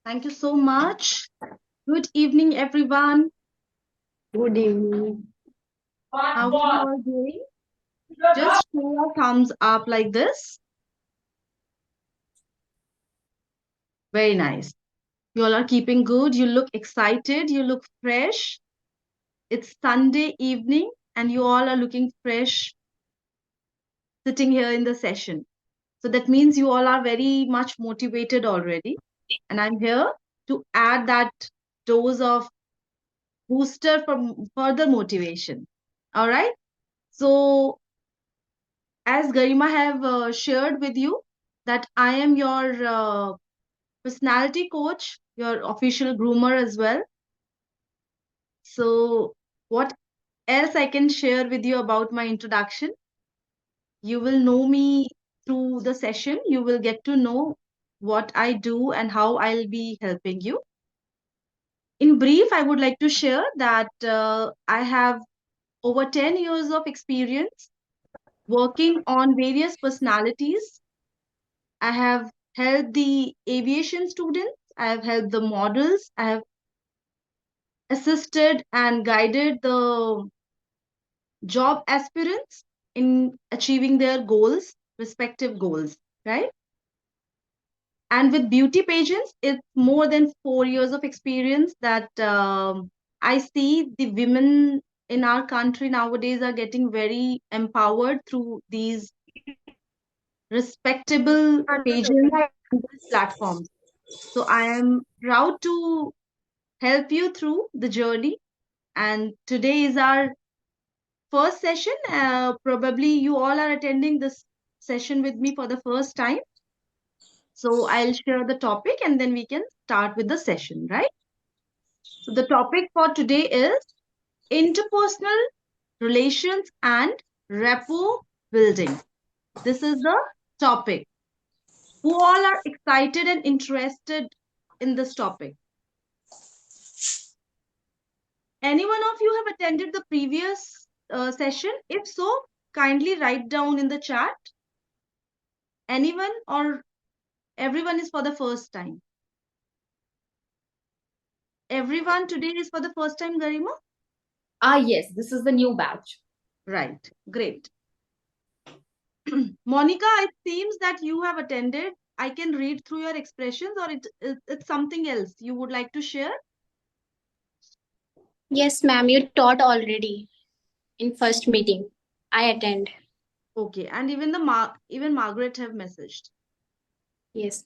Thank you so much. Good evening, everyone. Good evening. How are you all doing? Just show a thumbs up like this. Very nice. You all are keeping good. You look excited. You look fresh. It's Sunday evening, and you all are looking fresh sitting here in the session. So that means you all are very much motivated already. And I'm here to add that dose of booster for further motivation. All right. So as Garima have shared with you that I am your personality coach, your official groomer as well. So what else I can share with you about my introduction? You will know me through the session. You will get to know what I do and how I'll be helping you. In brief, I would like to share that I have over 10 years of experience working on various personalities. I have helped the aviation students, I have helped the models, I have assisted and guided the job aspirants in achieving their goals, respective goals, right? And with beauty pageants, it's more than 4 years of experience that I see the women in our country nowadays are getting very empowered through these respectable pageants and platforms. So I am proud to help you through the journey. And today is our first session. Probably you all are attending this session with me for the first time. So I'll share the topic and then we can start with the session, right? So the topic for today is interpersonal relations and rapport building. This is the topic. Who all are excited and interested in this topic? Any one of you have attended the previous session? If so, kindly write down in the chat. Anyone or everyone is for the first time? Everyone today is for the first time, Garima? Yes, this is the new batch. Right, great. Monica, it seems that you have attended. I can read through your expressions, or it's something else you would like to share? Yes, ma'am, you taught already in first meeting. I attend. Okay, and even Margaret have messaged. Yes.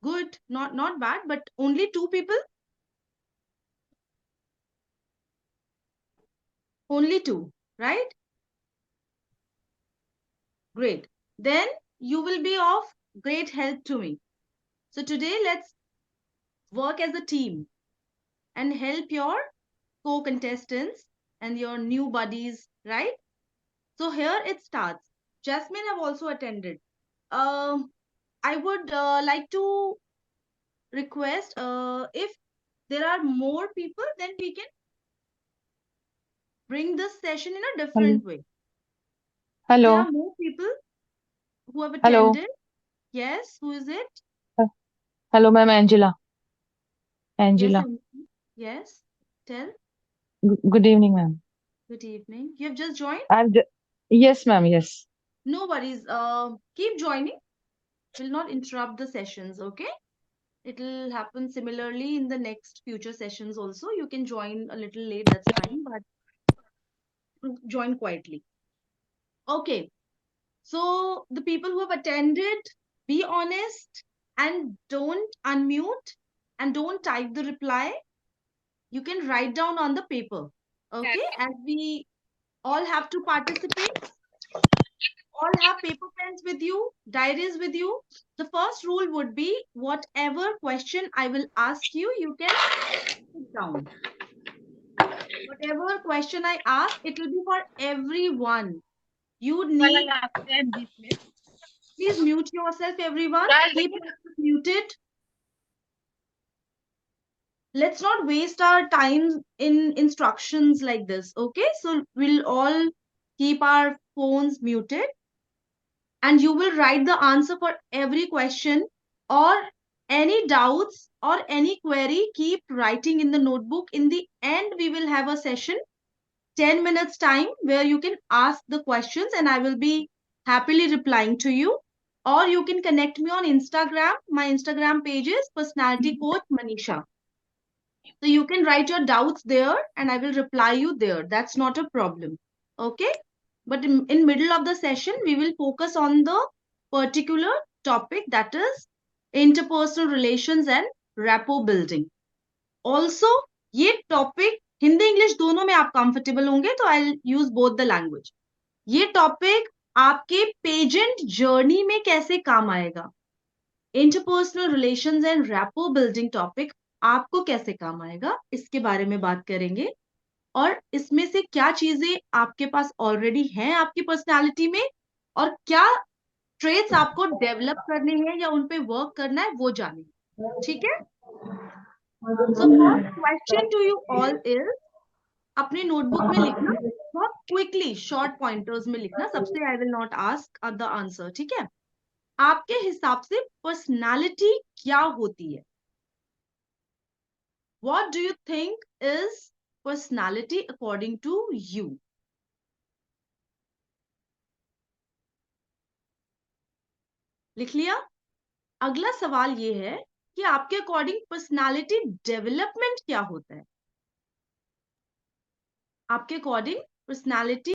Good, not bad, but only two people? Only two, right? Great. Then you will be of great help to me. So today let's work as a team and help your co-contestants and your new buddies, right? So here it starts. Jasmine have also attended. Um, I would like to request if there are more people, then we can bring this session in a Hello. different way. If there Hello. are more people who have Hello. attended, yes, who is it? Uh, Hello, ma'am. Angela. Yes, Angela. yes. Tell. Good evening, ma'am. Good evening. You have just joined? I'm j Yes, ma'am. Yes. No worries. Keep joining. Will not interrupt the sessions, okay? It'll happen similarly in the next future sessions also. You can join a little late, that's fine, but join quietly. Okay. So the people who have attended, be honest and don't unmute and don't type the reply. You can write down on the paper. Okay. As we all have to participate, all have paper pens with you, diaries with you. The first rule would be whatever question I will ask you, you can put down. Whatever question I ask, it will be for everyone. You need, please mute yourself, everyone. Keep yourself muted. Let's not waste our time in instructions like this. Okay, so we'll all keep our phones muted. and you will write the answer for every question, or any doubts or any query, keep writing in the notebook. In the end, we will have a session, 10 minutes time, where you can ask the questions and I will be happily replying to you. Or you can connect me on Instagram. My Instagram page is Personality Coach Manisha. So you can write your doubts there and I will reply you there. That's not a problem. Okay. But in middle of the session, we will focus on the particular topic, that is interpersonal relations and rapport building. Also, ये topic Hindi English दोनों में आप comfortable होंगे, तो आई use both the language. ये topic आपके pageant journey में कैसे काम आएगा, interpersonal relations and rapport building topic आपको कैसे काम आएगा, इसके बारे में बात करेंगे. और इसमें से क्या चीजें आपके पास ऑलरेडी हैं आपकी पर्सनालिटी में, और क्या ट्रेट्स आपको डेवलप करने हैं या उन पे वर्क करना है, वो जानेंगे. ठीक है. So first question to you all is, अपने नोटबुक में लिखना, बहुत क्विकली शॉर्ट पॉइंटर्स में लिखना. सबसे I will not ask the answer. ठीक है. आपके हिसाब से पर्सनालिटी क्या होती है? What do you think is personality according to you? लिख लिया? अगला सवाल ये है कि आपके अकॉर्डिंग पर्सनालिटी डेवलपमेंट क्या होता है? आपके अकॉर्डिंग पर्सनालिटी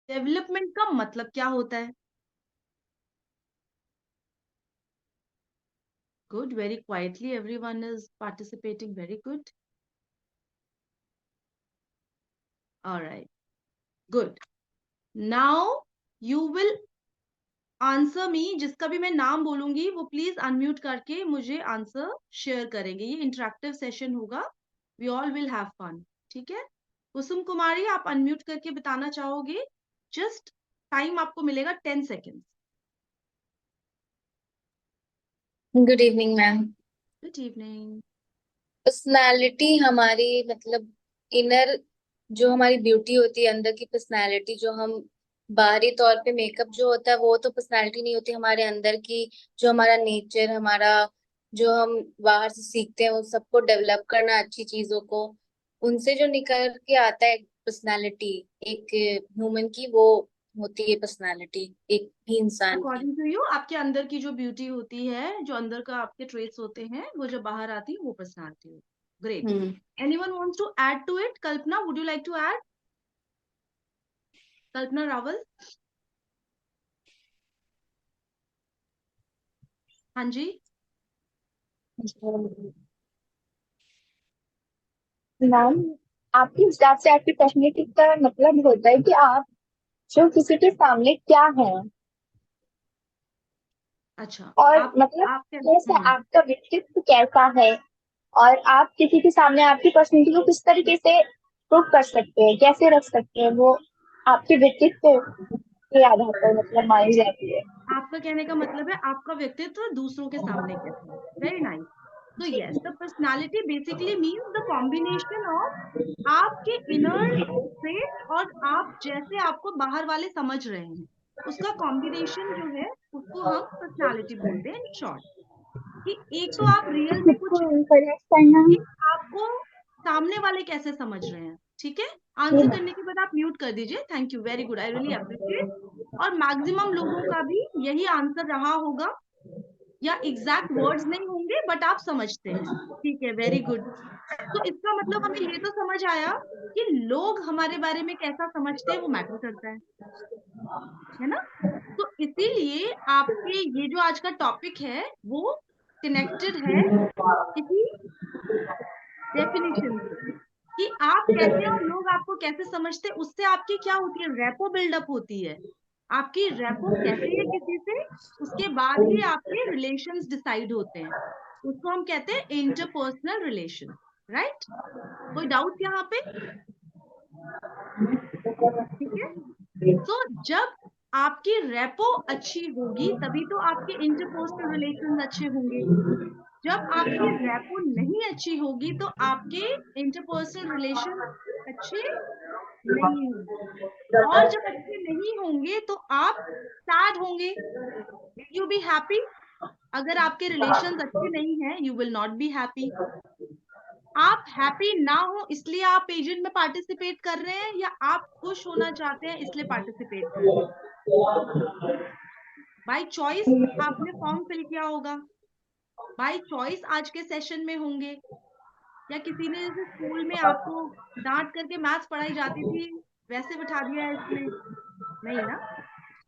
डेवलपमेंट का मतलब क्या होता है? Good, very quietly everyone is participating. Very good. All right, good. Now you will answer me. जिसका भी मैं नाम बोलूंगी वो प्लीज अनम्यूट करके मुझे आंसर शेयर करेंगे. ये इंटरेक्टिव सेशन होगा. We all will have fun. ठीक है. कुसुम कुमारी, आप अनम्यूट करके बताना चाहोगे? जस्ट टाइम आपको मिलेगा 10 second. Good evening ma'am. Good evening. Personality हमारी मतलब इनर जो हमारी ब्यूटी होती है, अंदर की पर्सनालिटी, जो हम बाहरी तौर पे मेकअप जो होता है वो तो पर्सनालिटी नहीं होती. हमारे अंदर की जो हमारा नेचर, हमारा जो हम बाहर से सीखते हैं, उन सबको डेवलप करना, अच्छी चीजों को, उनसे जो निकल के आता है पर्सनालिटी एक ह्यूमन की, वो होती है पर्सनालिटी एक भी इंसान की. अकॉर्डिंग टू यू, आपके अंदर की जो ब्यूटी होती है, जो अंदर का आपके ट्रेट्स होते हैं, वो जब बाहर आती है वो पर्सनालिटी होती है. Great. Anyone wants to add to it? Kalpana, would you like to add? Kalpana Rawal. हाँ जी. मैम, आपके हिसाब से आपकी पर्सनैलिटी का मतलब होता है कि आप जो किसी के सामने क्या हैं, अच्छा. और आप मतलब जैसे हम्म. आपका व्यक्तित्व कैसा है, और आप किसी के सामने आपकी पर्सनैलिटी को किस तरीके से प्रूव कर सकते हैं, कैसे रख सकते हैं, वो आपके व्यक्तित्व के आधार पर मतलब मानी जाती है. आपका कहने का मतलब है आपका व्यक्तित्व दूसरों के सामने कैसा है. Very nice. तो yes, the personality basically means the combination of आपके इनर ट्रेट और आप जैसे आपको बाहर वाले समझ रहे हैं, उसका कॉम्बिनेशन जो है उसको हम पर्सनालिटी बोलते हैं. इन शॉर्ट, कि एक तो आप रियल में कुछ, एक आपको सामने वाले कैसे समझ रहे हैं. ठीक है. आंसर करने के बाद आप म्यूट कर दीजिए. Thank you, very good, I really appreciate. और मैक्सिमम लोगों का भी यही आंसर रहा होगा, या एग्जैक्ट वर्ड्स नहीं होंगे बट आप समझते हैं. ठीक है, वेरी गुड. तो इसका मतलब हमें ये तो समझ आया कि लोग हमारे बारे में कैसा समझते हैं वो मैटर करता है ना. तो इसीलिए आपके ये जो आज का टॉपिक है वो कनेक्टेड है इसी डेफिनेशन से, कि आप कैसे और लोग आपको कैसे समझते हैं. उससे आपकी क्या होती है, रेपो बिल्डअप होती है. आपकी रेपो कैसी है किसी से, उसके बाद ही आपके रिलेशंस डिसाइड होते हैं. उसको हम कहते हैं इंटरपर्सनल रिलेशन. राइट. कोई डाउट यहाँ पे? ठीक है. तो जब आपकी रेपो अच्छी होगी तभी तो आपके इंटरपर्सनल रिलेशन अच्छे होंगे. जब आपकी रेपो नहीं अच्छी होगी तो आपके इंटरपर्सनल रिलेशन अच्छे नहीं है। और जब अच्छे नहीं होंगे तो आप सैड होंगे, यू बी हैप्पी? अगर आपके रिलेशंस अच्छे नहीं हैं, you will not be happy. आप हैप्पी ना हो इसलिए आप पेजेंट में पार्टिसिपेट कर रहे हैं, या आप खुश होना चाहते हैं इसलिए पार्टिसिपेट कर रहे हैं? बाय चॉइस आपने फॉर्म फिल किया होगा, बाय चॉइस आज के सेशन में होंगे, या किसी ने जैसे स्कूल में आपको डांट करके मैथ्स पढ़ाई जाती थी वैसे बिठा दिया है इसमें? नहीं ना।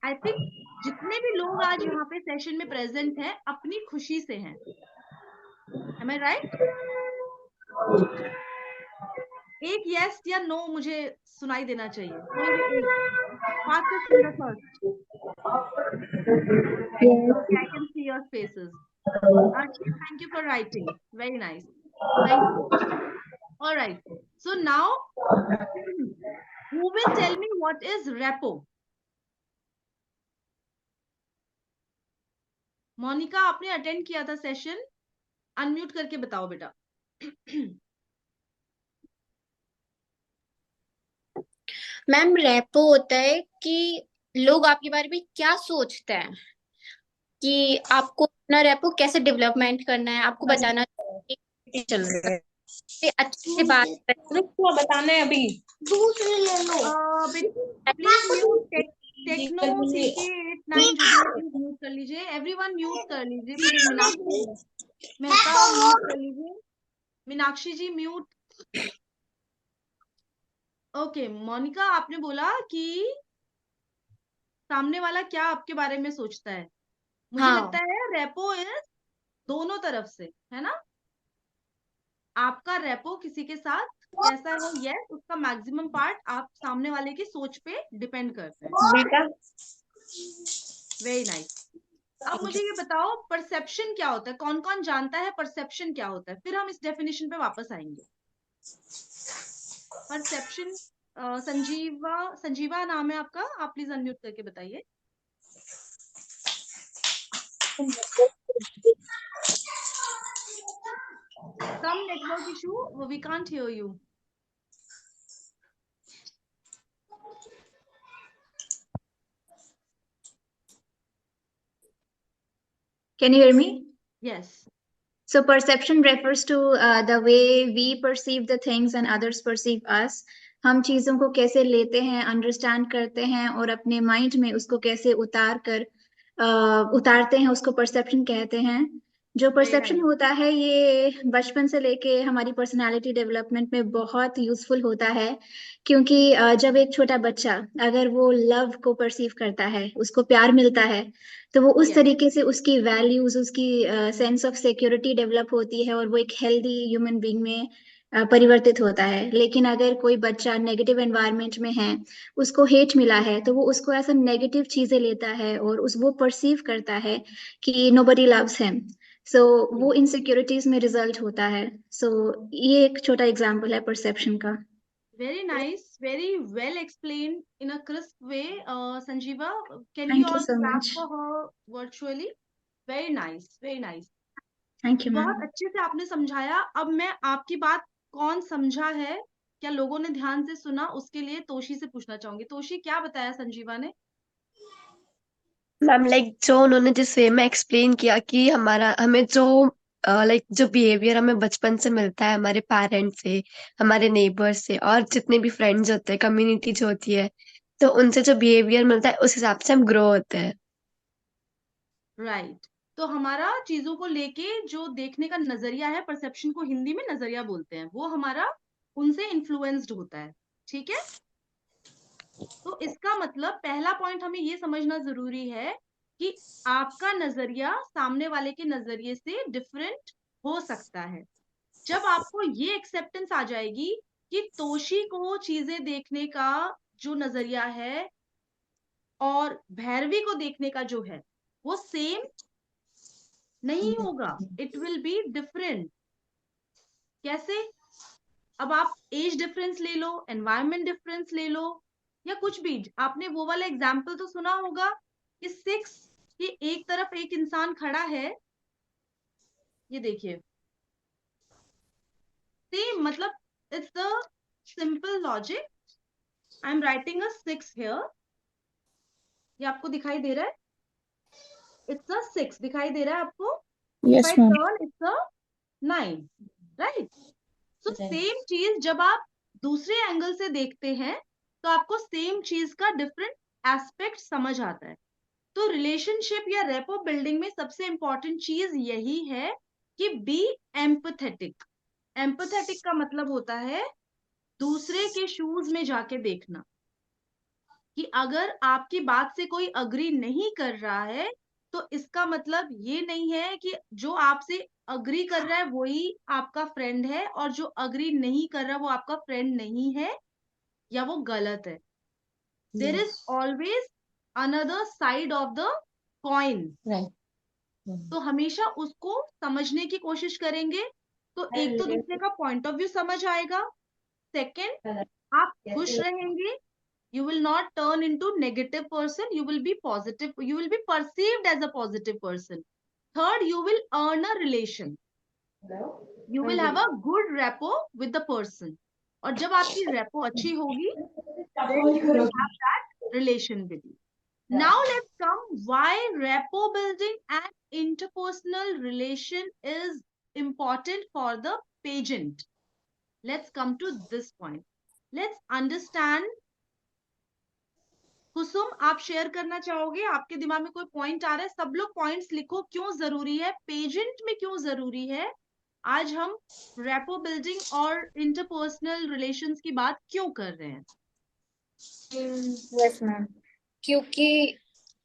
आई थिंक जितने भी लोग आज यहाँ पे सेशन में प्रेजेंट हैं अपनी खुशी से हैं। एम आई राइट? एक यस या नो मुझे सुनाई देना चाहिए, कोई भी एक। Fastest finger first. Okay, I can see your faces. Archie, thank you for writing. Very nice. Thank you. All right. So now, who will tell me what is repo? Monica, आपने attend किया था सेशन, अनम्यूट करके बताओ बेटा। Ma'am repo होता है कि लोग आपके बारे में क्या सोचते हैं, कि आपको अपना रेपो कैसे डेवलपमेंट करना है, आपको बताना चाहिए चल रहा है कि अच्छे से बात करें। क्या बताना है अभी? प्लीज म्यूट टेक्नो सीके 89 जुड़िए, प्लीज म्यूट कर लीजिए। एवरीवन म्यूट कर लीजिए प्लीज। मीनाक्षी मेहता म्यूट कर लीजिए। मीनाक्षी जी म्यूट। ओके मोनिका, आपने बोला कि सामने वाला क्या आपके बारे में सोचता है। मुझे हाँ लगता है रेपो इज दोनों तरफ से, है ना? आपका रेपो किसी के साथ कैसा है, यस, उसका मैक्सिमम पार्ट आप सामने वाले की सोच पे डिपेंड करते हैं। बेटा वेरी नाइस। अब मुझे ये बताओ परसेप्शन क्या होता है, कौन कौन जानता है परसेप्शन क्या होता है? फिर हम इस डेफिनेशन पे वापस आएंगे। परसेप्शन, संजीवा नाम है आपका, आप प्लीज अनम्यूट करके बताइए। Some network issue, we can't hear you. Can you hear me? Yes. So perception refers to the way we perceive the things and others perceive us. हम चीजों को कैसे लेते हैं, अंडरस्टैंड करते हैं और अपने माइंड में उसको कैसे उतारते हैं, उसको परसेप्शन कहते हैं। जो परसेप्शन nice. होता है ये बचपन से लेके हमारी पर्सनालिटी डेवलपमेंट में बहुत यूजफुल होता है, क्योंकि जब एक छोटा बच्चा अगर वो लव को परसीव करता है, उसको प्यार मिलता है, तो वो उस Yes. तरीके से उसकी वैल्यूज, उसकी सेंस ऑफ सिक्योरिटी डेवलप होती है और वो एक हेल्दी ह्यूमन बीइंग में परिवर्तित होता है। लेकिन अगर कोई बच्चा नेगेटिव एनवायरनमेंट में है, उसको हेट मिला है, तो वो उसको ऐसा नेगेटिव चीजें लेता है और वो परसीव करता है कि नोबडी लव्स हिम। सो वो इनसिक्योरिटीज में रिजल्ट होता है। सो ये एक छोटा एग्जांपल है परसेप्शन का। Very nice, very well explained in a crisp way. Sanjeeva, can we thank you all so clap much. for her virtually? Very nice, very nice. Thank you ma'am. बहुत अच्छे से आपने समझाया। अब मैं आपकी बात कौन समझा है, क्या लोगों ने ध्यान से सुना, उसके लिए तोशी से पूछना चाहूंगी। तोशी, क्या बताया संजीवा ने? मैम लाइक जो उन्होंने जिस वे में एक्सप्लेन किया कि हमें जो लाइक जो बिहेवियर हमें बचपन से मिलता है हमारे पेरेंट्स से, हमारे नेबर्स से और जितने भी फ्रेंड्स होते हैं, कम्युनिटी जो होती है, तो उनसे जो बिहेवियर मिलता है उस हिसाब से हम ग्रो होते हैं। राइट। तो हमारा चीजों को लेके जो देखने का नजरिया है, परसेप्शन को हिंदी में नजरिया बोलते हैं, वो हमारा उनसे इन्फ्लुएंस्ड होता है। ठीक है? तो इसका मतलब पहला पॉइंट हमें ये समझना जरूरी है कि आपका नजरिया सामने वाले के नजरिए से डिफरेंट हो सकता है। जब आपको ये एक्सेप्टेंस आ जाएगी कि तोशी को चीजें देखने का जो नजरिया है और भैरवी को देखने का जो है वो सेम नहीं होगा, इट विल बी डिफरेंट। कैसे? अब आप एज डिफरेंस ले लो, एनवायरमेंट डिफरेंस ले लो, या कुछ भी। आपने वो वाला एग्जाम्पल तो सुना होगा कि 6 की एक तरफ एक इंसान खड़ा है, ये देखिए, सेम, मतलब it's the simple logic. I am writing a 6 here. ये आपको दिखाई दे रहा है? इट्स अ 6 दिखाई दे रहा है आपको? If Yes, I ma'am. Turn it's a 9, right? So same चीज जब आप दूसरे एंगल से देखते हैं तो आपको सेम चीज का डिफरेंट एस्पेक्ट समझ आता है. तो रिलेशनशिप या रेपो बिल्डिंग में सबसे इंपॉर्टेंट चीज यही है कि बी एम्पथेटिक. एम्पथेटिक का मतलब होता है दूसरे के शूज में जाके देखना, कि अगर आपकी बात से कोई अग्री नहीं कर रहा है तो इसका मतलब ये नहीं है कि जो आपसे अग्री कर रहा है वही आपका फ्रेंड है, और जो अग्री नहीं कर रहा वो आपका फ्रेंड नहीं है या वो गलत है. There is always another side of the coin. Right. तो हमेशा उसको समझने की कोशिश करेंगे. तो एक तो दूसरे का पॉइंट ऑफ व्यू समझ आएगा. सेकंड, आप खुश रहेंगे. You will not turn into negative person. You will be positive. You will be perceived as a positive person. Third, you will earn a relation. You will have a good rapport with the person. और जब आपकी rapport अच्छी होगी, then you will have that relation with you. Now let's come why rapport building and interpersonal relation is important for the pageant. Let's come to this point. Let's understand. कुसुम, आप share करना चाहोगे? आपके दिमाग में कोई point आ रहा है? सब लोग पॉइंट्स लिखो. क्यों जरूरी है पेजेंट में, क्यों जरूरी है? आज हम रेपो बिल्डिंग और इंटरपर्सनल रिलेशंस की बात क्यों कर रहे हैं? यस मैम, क्योंकि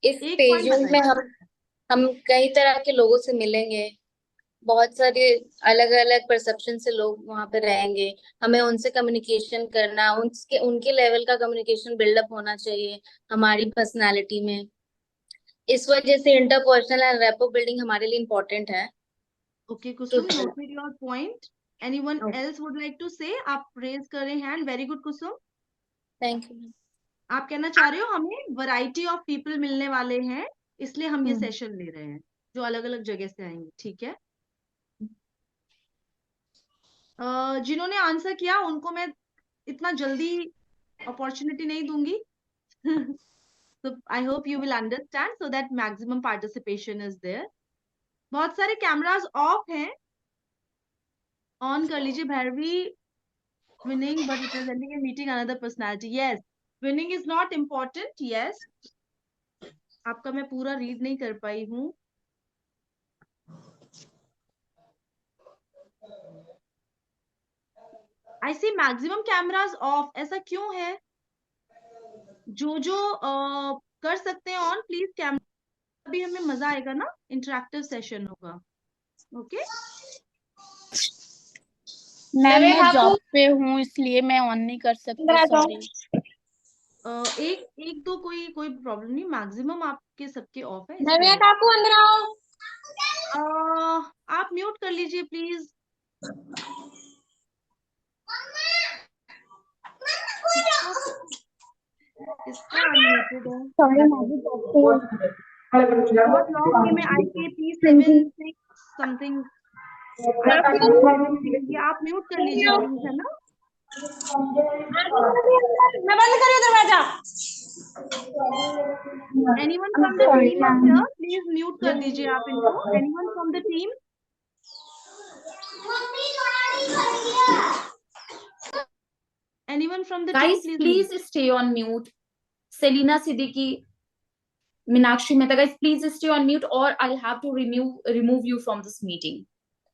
इस एक पॉइंट पेजेंट में बताइए. हम कई तरह के लोगों से मिलेंगे, बहुत सारे अलग अलग परसेप्शन से लोग वहां पे रहेंगे. हमें उनसे कम्युनिकेशन करना, उनके लेवल का कम्युनिकेशन बिल्डअप होना चाहिए हमारी पर्सनालिटी में. इस वजह से इंटरपर्सनल एंड रेपो बिल्डिंग हमारे लिए इम्पोर्टेंट है. Okay Kusum, noted your point. Anyone else would like to say? आप रेज करें hand. Very good Kusum. Thank you. आप कहना चाह रहे हो हमें वैरायटी ऑफ पीपल मिलने वाले हैं, इसलिए हम ये सेशन ले रहे हैं जो अलग अलग जगह से आएंगे. ठीक है. जिन्होंने आंसर किया उनको मैं इतना जल्दी अपॉर्चुनिटी नहीं दूंगी. So I hope you will understand so that maximum participation is there. बहुत सारे कैमरास ऑफ हैं. ऑन कर लीजिए. Bhairavi, winning but representing a meeting another personality. Yes, winning is not important. Yes, आपका मैं पूरा रीड नहीं कर पाई हूँ. I see maximum cameras off. ऐसा क्यों है? जो कर सकते हैं ऑन, प्लीज कैमरा. अभी हमें मजा आएगा ना, इंटरेक्टिव सेशन होगा. ओके. मैम मैं जॉब पे हूँ इसलिए मैं ऑन नहीं कर सकती. सॉरी. एक दो कोई प्रॉब्लम नहीं. मैक्सिमम आपके सबके ऑफ है. नव्या काकू अंदर आओ. आप म्यूट कर लीजिए प्लीज. इसका अनम्यूटेड है. बहुत लॉन्ग गेम है. IKP 7-6 something. आप म्यूट कर लीजिए प्लीज, है ना? मैं बंद करियो दरवाजा. Anyone from the team up here, please mute कर दीजिए आप इनको. Anyone from the team? Anyone from the Guys, team, please stay on mute. Selina Siddiqui, Meenakshi Mehta, guys, please stay on mute or I'll have to remove you from this meeting.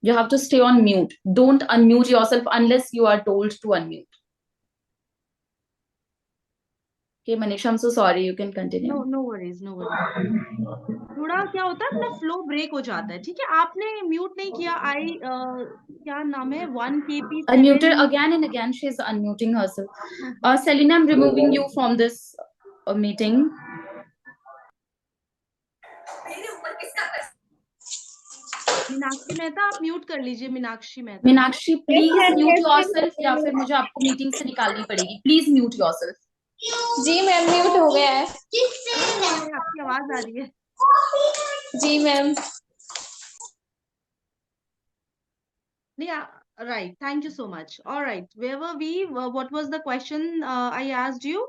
You have to stay on mute. Don't unmute yourself unless you are told to unmute. Okay, Manisha, I'm so sorry. You can continue. No worries, no worries. थोड़ा क्या होता है, अपना flow break हो जाता है. ठीक है. आपने म्यूट नहीं किया. क्या नाम है? 1KP 7. Unmuted again and again. She's unmuting herself. Selina, I'm removing you from this meeting. Meenakshi Mehta, आप म्यूट कर लीजिए. Meenakshi Mehta. Meenakshi, please mute yourself या फिर मुझे आपको मीटिंग से निकालनी पड़ेगी. Please mute yourself. जी मैम, म्यूट हो गया है. आपकी आवाज आ रही है. जी मैम. नहीं, Right. Thank you so much. All right. Where were we? What was the question I asked you?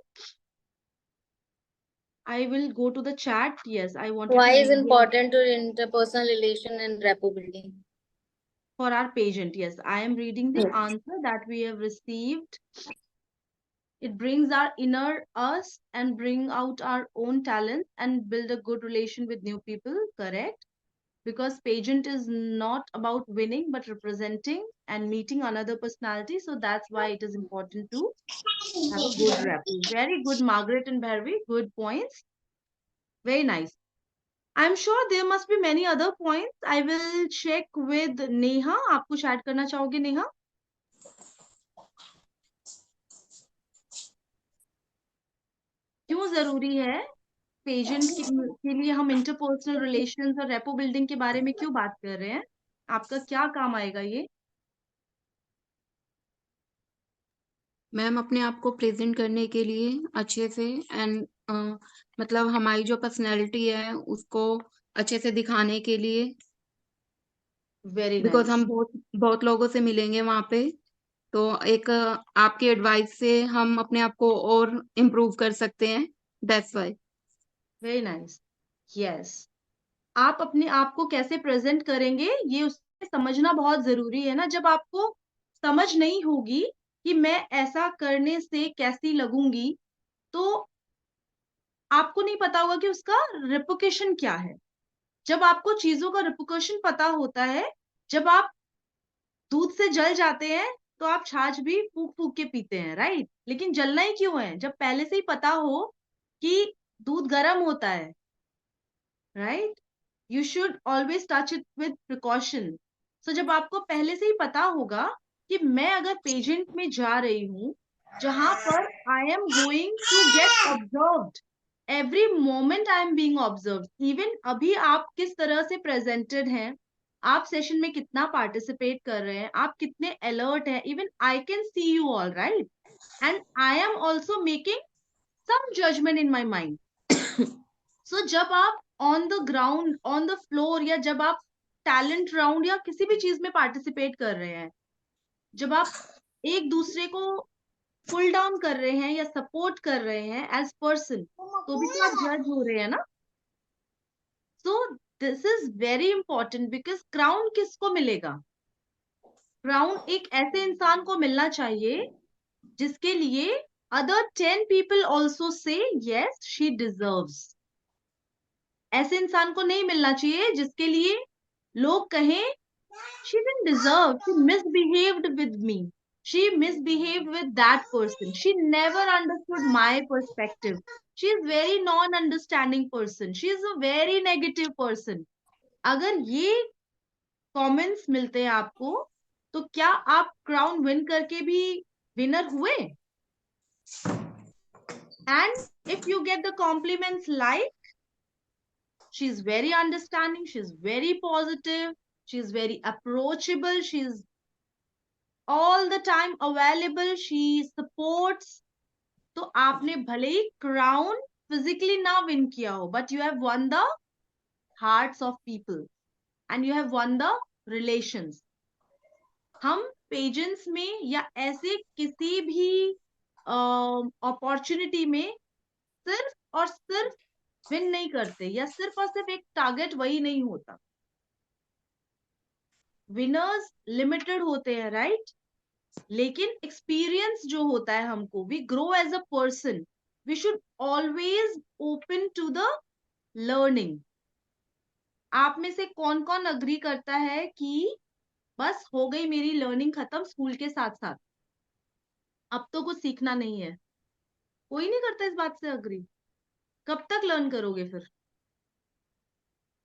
I will go to the chat. Yes, I wanted Why to is read your important to interpersonal relation and rapport building? for our patient. Yes, I am reading the answer that we have received. It brings our inner us and bring out our own talents and build a good relation with new people. Correct. Because pageant is not about winning but representing and meeting another personality, so that's why it is important to have a good rapport. Very good, Margaret and Bharvi, good points. Very nice. I'm sure there must be many other points. I will check with Neha. आप कुछ add करना चाहोगे नेहा? क्यों जरूरी है pageant के लिए हम इंटरपर्सनल रिलेशंस और रेपो बिल्डिंग के बारे में क्यों बात कर रहे हैं? आपका क्या काम आएगा ये? मैम अपने आप को प्रेजेंट करने के लिए अच्छे से एंड मतलब हमारी जो पर्सनैलिटी है उसको अच्छे से दिखाने के लिए, वेरी बिकॉज नाइस. हम बहुत लोगों से मिलेंगे वहां पे, तो एक आपकी एडवाइस से हम अपने आप को और इम्प्रूव कर सकते हैं, that's why. Very nice. Yes. आप अपने आप को कैसे प्रेजेंट करेंगे ये उससे समझना बहुत जरूरी है ना. जब आपको समझ नहीं होगी कि मैं ऐसा करने से कैसी लगूंगी, तो आपको नहीं पता होगा कि उसका रिपोकेशन क्या है. जब आपको चीजों का रिपोकेशन पता होता है, जब आप दूध से जल जाते हैं तो आप छाछ भी फूक फूक के पीते हैं, राइट. लेकिन जलना ही क्यों है? जब पहले से ही पता हो कि दूध गर्म होता है, right. You should always touch it with precaution. So जब आपको पहले से ही पता होगा कि मैं अगर पेजेंट में जा रही हूं जहां पर I am going to get observed, every moment I am being observed, even अभी आप किस तरह से प्रेजेंटेड हैं, आप सेशन में कितना पार्टिसिपेट कर रहे हैं, आप कितने अलर्ट हैं, even I can see you all, right. And I am also making some judgement in my mind. So जब आप on the ground, on the floor, या जब आप टैलेंट राउंड या किसी भी चीज में पार्टिसिपेट कर रहे हैं, जब आप एक दूसरे को पुल डाउन कर रहे हैं या सपोर्ट कर रहे हैं एज पर्सन, तो भी तो आप जज हो रहे हैं ना. So this is very important because crown किसको मिलेगा? क्राउन एक ऐसे इंसान को मिलना चाहिए जिसके लिए other 10 people also say yes she deserves. ऐसे इंसान को नहीं मिलना चाहिए जिसके लिए लोग कहें she didn't deserve, she misbehaved with me, she misbehaved with that person, she never understood my perspective, she is very non-understanding person, she is a very negative person. अगर ये कमेंट्स मिलते हैं आपको, तो क्या आप क्राउन विन करके भी विनर हुए? And if you get the compliments like she is very understanding, she is very positive, she is very approachable, she is all the time available, she supports, तो आपने भले ही क्राउन फिजिकली ना win किया हो, but you have one the hearts of people and you have one the relations. हम pageants में या ऐसे किसी भी अपॉर्चुनिटी में सिर्फ और सिर्फ विन नहीं करते, या सिर्फ और सिर्फ एक टारगेट वही नहीं होता. विनर्स लिमिटेड होते हैं, राइट. लेकिन एक्सपीरियंस जो होता है हमको, we grow as a person, we should always open to the learning. आप में से कौन कौन अग्री करता है कि बस हो गई मेरी लर्निंग खत्म स्कूल के साथ साथ, अब तो कुछ सीखना नहीं है? कोई नहीं करता इस बात से अग्री. कब तक लर्न करोगे फिर?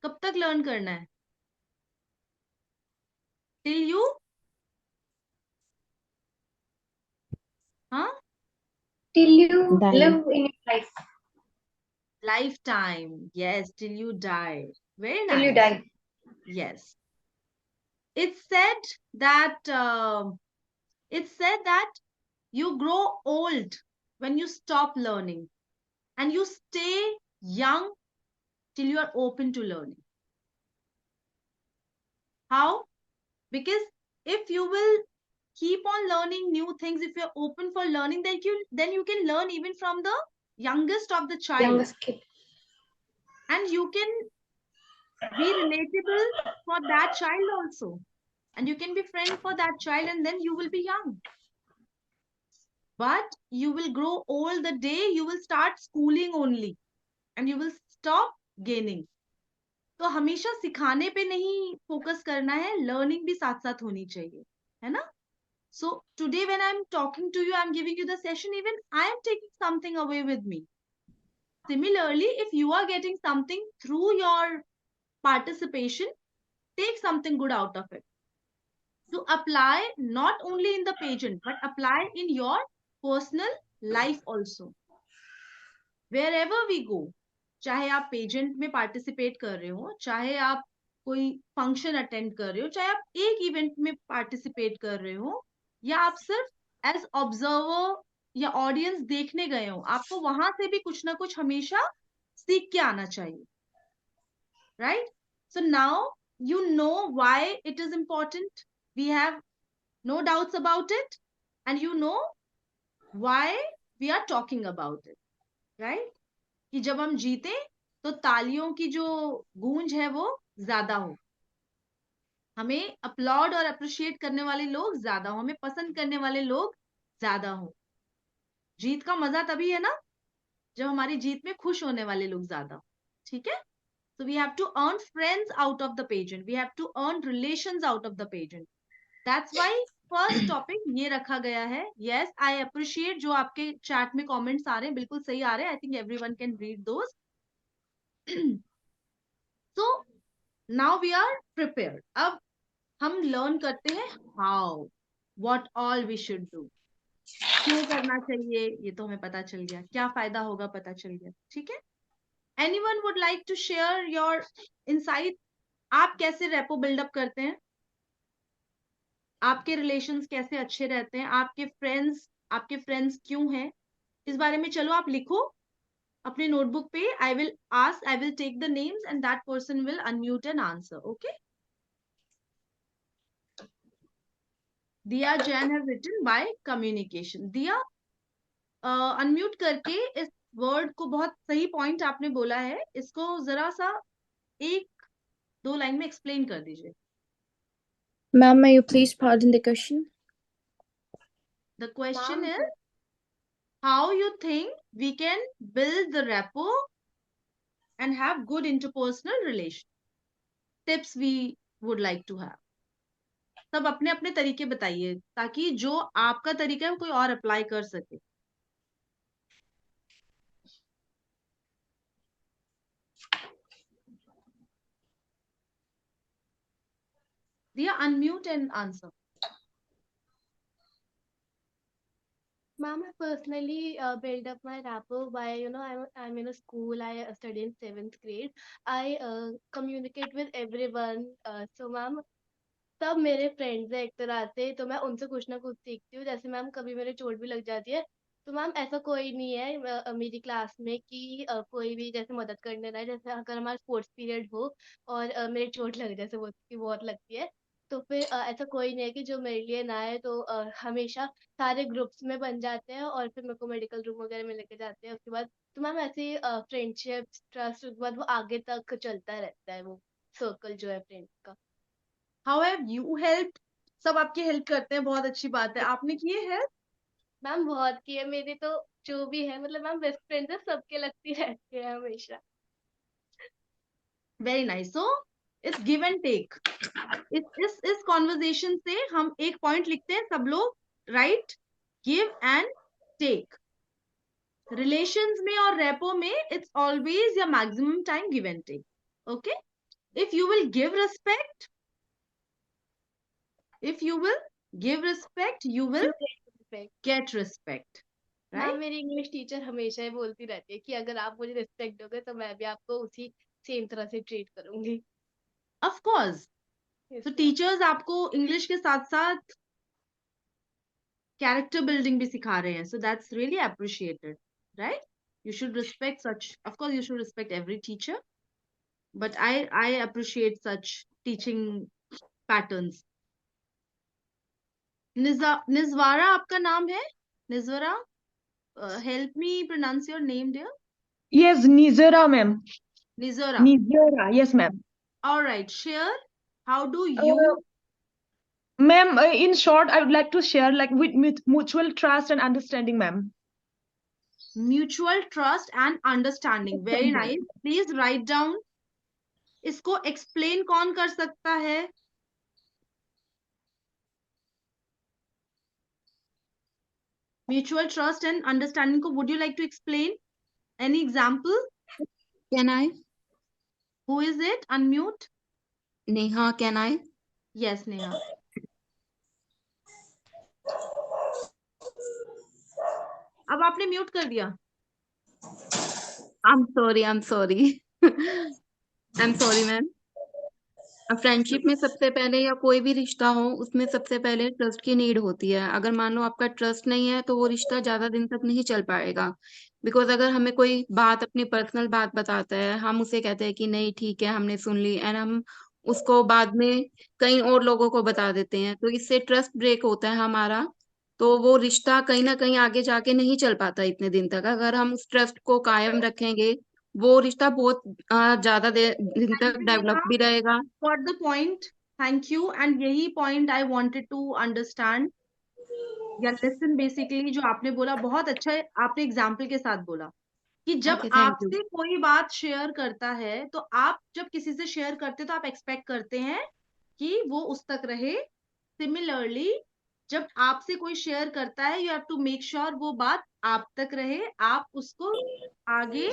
कब तक लर्न करना है? टिल यू हाँ till you Die. live in your life, lifetime. Yes, till you die. Very till you nice. die. Yes. It's said that you grow old when you stop learning, and you stay young till you are open to learning. How? Because if you will keep on learning new things. If you're open for learning, then you can learn even from the youngest of the child, youngest kid. and you can be relatable for that child also, and you can be friend for that child, and then you will be young. But you will grow old the day you will start schooling only, and you will stop gaining. तो हमेशा सिखाने पे नहीं focus करना है, learning भी साथ साथ होनी चाहिए, है ना? So today when I'm talking to you, I'm giving you the session, even I am taking something away with me. Similarly, if you are getting something through your participation, take something good out of it. To apply not only in the pageant, but apply in your personal life also. Wherever we go, चाहे आप pageant में participate कर रहे हो, चाहे आप कोई function attend कर रहे हो, चाहे आप एक इवेंट में पार्टिसिपेट कर रहे हो, या आप सिर्फ एज ऑब्जर्वर या ऑडियंस देखने गए हो, आपको वहां से भी कुछ ना कुछ हमेशा सीख के आना चाहिए, right? So now you know why it is important. We have no doubts about it, and you know why we are talking about it, right? कि जब हम जीते तो तालियों की जो गूंज है वो ज्यादा हो, हमें अपलॉड और अप्रिशिएट करने वाले लोग ज्यादा हो, हमें पसंद करने वाले लोग ज्यादा हो. जीत का मजा तभी है ना जब हमारी जीत में खुश होने वाले लोग ज्यादा हो. ठीक है? So we have to earn friends out of the pageant. We have to earn relations out of the pageant. That's why first topic ये रखा गया है. Yes, I appreciate जो आपके chat में comments आ रहे हैं, बिल्कुल सही आ रहे हैं. I think everyone can read those. So now we are prepared. अब हम learn करते हैं how, what all we should do. क्यों करना चाहिए ये तो हमें पता चल गया, क्या फायदा होगा पता चल गया. ठीक है? Anyone would like to share your insight? आप कैसे रेपो बिल्डअप करते हैं? आपके रिलेशंस कैसे अच्छे रहते हैं? आपके फ्रेंड्स क्यों हैं? इस बारे में चलो आप लिखो अपने नोटबुक पे. I will take the names and that person will unmute and answer. Okay? Diya Jain have written by communication. Diya unmute करके इस वर्ड को, बहुत सही पॉइंट आपने बोला है, इसको जरा सा एक दो लाइन में एक्सप्लेन कर दीजिए. Ma'am, may you please pardon the question? The question is, how you think we can build the rapport and have good interpersonal relation? Tips we would like to have. सब अपने अपने तरीके बताइए ताकि जो आपका तरीका है वो कोई और अप्लाई कर सके. दिया unmute and answer. Ma'am, I personally build up my rapport by, I'm in a school. I study in 7th grade. I communicate with everyone. So, ma'am, सब मेरे फ्रेंड्स है एक तरह से, तो मैं उनसे कुछ ना कुछ सीखती हूँ. जैसे मैम कभी मेरे चोट भी लग जाती है, तो मैम ऐसा कोई नहीं है मेरी क्लास में कि कोई भी जैसे मदद करने ना है. जैसे अगर हमारा स्पोर्ट्स पीरियड हो और मेरी चोट लग, जैसे वो की बहुत लगती है, तो फिर ऐसा कोई नहीं है कि जो मेरे लिए ना है. तो हमेशा सारे ग्रुप्स में बन जाते हैं और फिर मेरे को मेडिकल रूम वगैरह में लेके जाते हैं. उसके बाद तो मैम ऐसे फ्रेंडशिप ट्रस्ट उसके बाद वो आगे तक चलता रहता है, वो सर्कल जो है फ्रेंड्स का. How have you helped? सब आपकी हेल्प करते हैं, बहुत अच्छी बात है. आपने की है हेल्प? मैम बहुत की है. मेरी तो जो भी है, मतलब मैम बेस्ट फ्रेंड है, सबके लगती रहती है हमेशा. Very nice. So it's give and take. इस कॉन्वर्जेशन से हम एक पॉइंट लिखते हैं सब लोग, right? Give and take. Relations में और रेपो में इट्स ऑलवेज या maximum time give and take. Okay? If you will give respect, you will get respect. Ma'am Right? मेरी इंग्लिश टीचर हमेशा ही बोलती रहती है कि अगर आप मुझे रिस्पेक्ट दोगे तो मैं भी आपको उसी सेम तरह से ट्रीट करूंगी. Of course. Yes, So ma'am. teachers आपको इंग्लिश के साथ साथ character building भी सिखा रहे हैं. So that's really appreciated, right? You should respect such. Of course, you should respect every teacher, but I appreciate such teaching patterns. निजवारा आपका नाम है? Nijwara, help me pronounce your name dear. Yes, Nizara, ma'am. Nizara. Nizara, yes, ma'am. All right, share. How do Uh, you Ma'am, in short, I would like to share like with mutual trust and understanding, ma'am. mutual trust and understanding? Very nice. Please write down. इसको explain कौन कर सकता है? Mutual trust and understanding को would you like to explain? Any example? Can I? Who is it? Unmute. Neha, can I? Yes, Neha. अब आपने mute कर दिया. I'm sorry, I'm sorry. I'm sorry, ma'am. Friendship में सबसे पहले या कोई भी रिश्ता हो उसमें सबसे पहले ट्रस्ट की नीड होती है। अगर मान लो आपका ट्रस्ट नहीं है तो वो रिश्ता ज्यादा दिन तक नहीं चल पाएगा। बिकॉज अगर हमें कोई बात अपनी पर्सनल बात बताता है, हम उसे कहते हैं कि नहीं ठीक है हमने सुन ली, एंड हम उसको बाद में कई और लोगों को बता देते हैं, तो इससे ट्रस्ट ब्रेक होता है हमारा। तो वो रिश्ता कहीं ना कहीं आगे जाके नहीं चल पाता इतने दिन तक। अगर हम उस ट्रस्ट को कायम रखेंगे वो रिश्ता बहुत ज्यादा दिन Thank तक you, डेवलप Neha. भी रहेगा। Got the point. Thank you. And यही point I wanted to understand. या listen basically जो आपने बोला बहुत अच्छा है. आपने एग्जाम्पल के साथ बोला कि जब ओके, थैंक यू। आपसे कोई बात शेयर करता है तो आप जब किसी से शेयर करते तो आप एक्सपेक्ट करते हैं कि वो उस तक रहे. सिमिलरली जब आपसे कोई शेयर करता है you have to make sure वो बात आप तक रहे, आप उसको आगे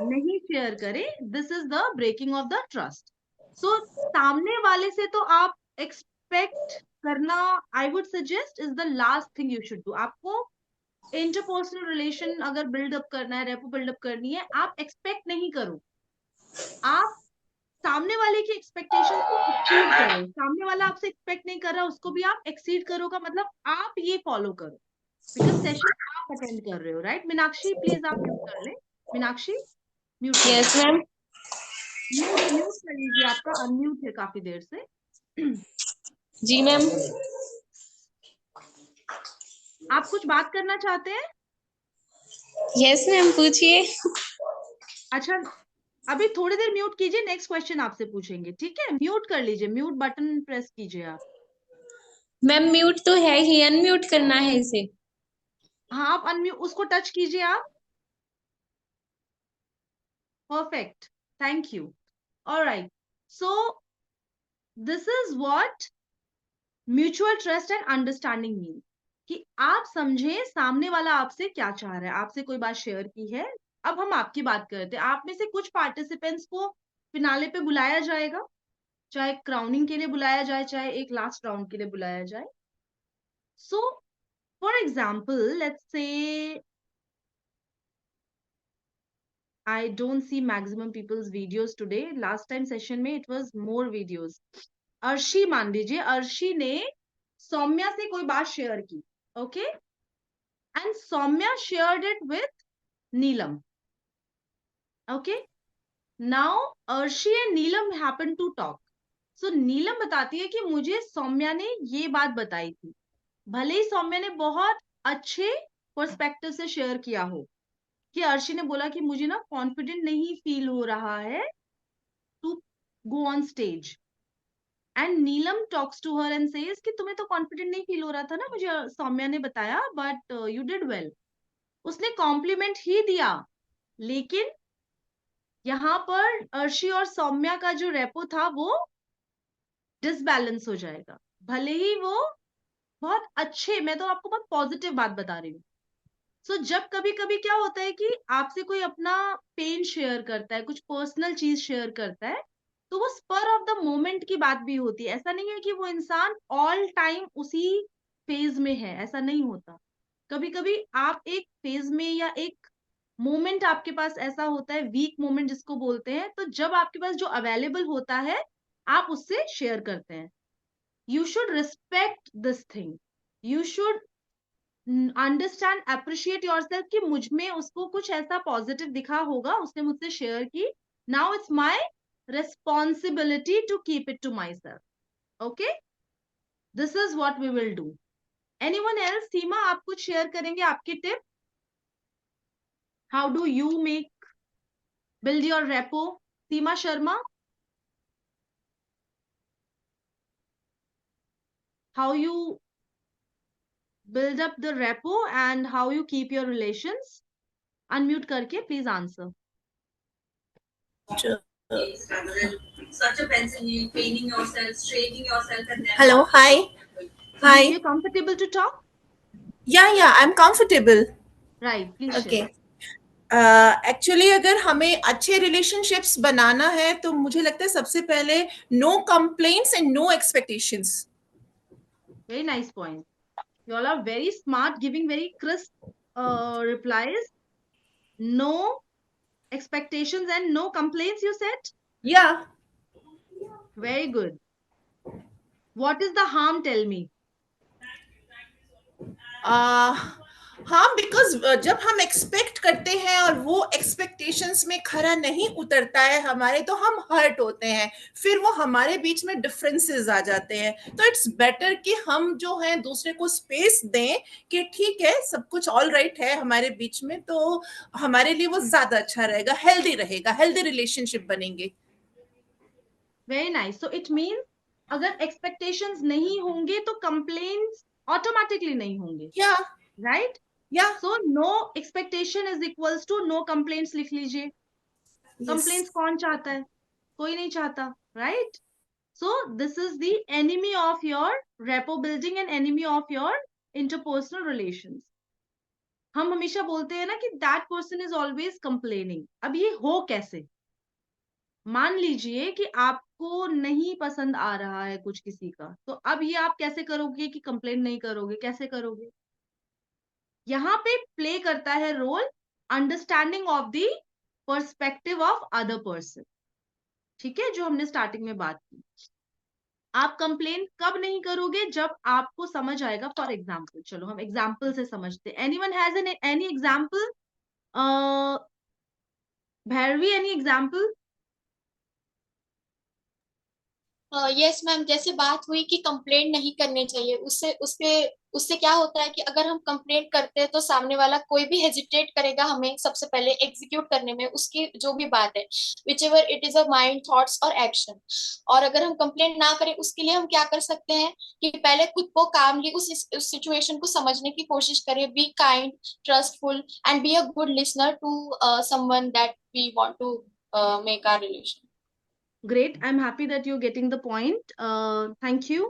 नहीं शेयर करें. This is the breaking of the trust. So सामने वाले से तो आप एक्सपेक्ट करना, I would suggest, is the last thing you should do. आपको इंटरपर्सनल रिलेशन अगर बिल्डअप करना है, रेपो बिल्डअप करनी है, आप एक्सपेक्ट नहीं करो. आप सामने वाले की एक्सपेक्टेशन को एक्सीड करो. सामने वाला आपसे एक्सपेक्ट नहीं कर रहा, उसको भी आप एक्सीड करो का मतलब आप ये फॉलो करो. बिकॉज सेशन आप अटेंड कर रहे हो, राइट? मीनाक्षी प्लीज आप म्यूट कर ले. मीनाक्षी म्यूट कर यस मैम। म्यूट म्यूट कर लीजिए, आपका अनम्यूट है काफी देर से. जी मैम। आप कुछ बात करना चाहते हैं? यस मैम, पूछिए। अच्छा, अभी थोड़ी देर म्यूट कीजिए, नेक्स्ट क्वेश्चन आपसे पूछेंगे, ठीक है? म्यूट कर लीजिए, म्यूट बटन प्रेस कीजिए आप. मैम म्यूट तो है ही, अनम्यूट करना है इसे। हाँ, आप अनम्यूट उसको टच कीजिए आप. Perfect, thank you. Alright, so this is what mutual trust and understanding mean. कि आप समझे सामने वाला आपसे क्या चाह रहा है. आपसे कोई बात शेयर की है, अब हम आपकी बात करते हैं. आप में से कुछ पार्टिसिपेंट्स को फिनाले पे बुलाया जाएगा, चाहे क्राउनिंग के लिए बुलाया जाए, चाहे एक लास्ट राउंड के लिए बुलाया जाए. So for example let's say I don't see maximum people's videos today. Last time session में it was more videos. Arshi मान लीजिए, अर्शी ने सौम्या से कोई बात शेयर की, okay, and Saumya shared it with Neelam, okay. Now Arshi and Neelam happen to talk. So Neelam बताती है कि मुझे सौम्या ने ये बात बताई थी. भले ही सौम्या ने बहुत अच्छे पर्सपेक्टिव से शेयर किया हो, कि अर्शी ने बोला कि मुझे ना कॉन्फिडेंट नहीं फील हो रहा है to go on stage, and Neelam talks to her and says कि तुम्हें तो कॉन्फिडेंट नहीं फील हो रहा था ना, मुझे सौम्या ने बताया, बट यू डिड वेल. उसने कॉम्प्लीमेंट ही दिया, लेकिन यहाँ पर अर्शी और सौम्या का जो रेपो था वो डिसबैलेंस हो जाएगा. भले ही वो बहुत अच्छे, मैं तो आपको बहुत पॉजिटिव बात बता रही हूँ. सो जब कभी कभी क्या होता है कि आपसे कोई अपना पेन शेयर करता है, कुछ पर्सनल चीज शेयर करता है, तो वो स्पर ऑफ द मोमेंट की बात भी होती है. ऐसा नहीं है कि वो इंसान ऑल टाइम उसी फेज में है, ऐसा नहीं होता. कभी कभी आप एक फेज में या एक मोमेंट आपके पास ऐसा होता है, वीक मोमेंट जिसको बोलते हैं, तो जब आपके पास जो अवेलेबल होता है आप उससे शेयर करते हैं. You should respect this thing. You should understand, appreciate yourself कि मुझ में उसको कुछ ऐसा पॉजिटिव दिखा होगा, उसने मुझसे शेयर की. Now it's my responsibility to keep it to myself. Okay, This is what we will do. Anyone else? सीमा, आप कुछ शेयर करेंगे आपके tip? How do you build your repo? Seema Sharma, how you build up the repo and how you keep your relations? Unmute करके please answer. Such a pencil, painting yourself, straightening yourself, and then. Hello, hi. Hi. You're comfortable to talk? Yeah, I'm comfortable. Right, please Okay. share. Actually अगर हमें अच्छे relationships बनाना है तो मुझे लगता है सबसे पहले no complaints and no expectations. Very nice point. You all are very smart, giving very crisp replies. No expectations and no complaints, you said? Yeah. Very good. What is the harm? Tell me. हाँ, because जब हम expect करते हैं और वो expectations में खरा नहीं उतरता है हमारे, तो हम हर्ट होते हैं, फिर वो हमारे बीच में डिफरेंसेस आ जाते हैं. तो इट्स बेटर कि हम जो है दूसरे को स्पेस दें कि ठीक है, सब कुछ ऑल राइट है हमारे बीच में, तो हमारे लिए वो ज्यादा अच्छा रहेगा, हेल्दी रहेगा, हेल्दी रिलेशनशिप बनेंगे. Very nice. So it means अगर expectations नहीं होंगे तो complaints automatically नहीं होंगे. Yeah. Right? Yeah. So no expectation is equals to no complaints. लिख लीजिए. Yes. Complaints कौन चाहता है? कोई नहीं चाहता. Right? So this is the enemy of your repo building and enemy of your interpersonal relations. हम हमेशा बोलते हैं ना कि that person is always complaining. अब ये हो कैसे? मान लीजिए कि आपको नहीं पसंद आ रहा है कुछ किसी का, तो अब ये आप कैसे करोगे कि कंप्लेन नहीं करोगे? कैसे करोगे? यहाँ पे प्ले करता है role understanding of the perspective of other person. ठीक है, जो हमने स्टार्टिंग में बात की. आप कंप्लेन कब नहीं करोगे? जब आपको समझ आएगा. फॉर एग्जाम्पल, चलो हम एग्जाम्पल से समझते. Anyone has any example? Bhairavi, any example? Yes ma'am, जैसे बात हुई कि कंप्लेंट नहीं करनी चाहिए, उससे उसके उससे क्या होता है कि अगर हम कंप्लेंट करते हैं तो सामने वाला कोई भी हेजिटेट करेगा हमें सबसे पहले एग्जीक्यूट करने में उसकी जो भी बात है, which ever it is a mind, thoughts और एक्शन. और अगर हम कंप्लेंट ना करें, उसके लिए हम क्या कर सकते हैं कि पहले खुद को कामली उस सिचुएशन को समझने की कोशिश करें. Be kind, trustful and be a good listener to someone that we want to make our relation. Great. I'm happy that you're getting the point. Thank you.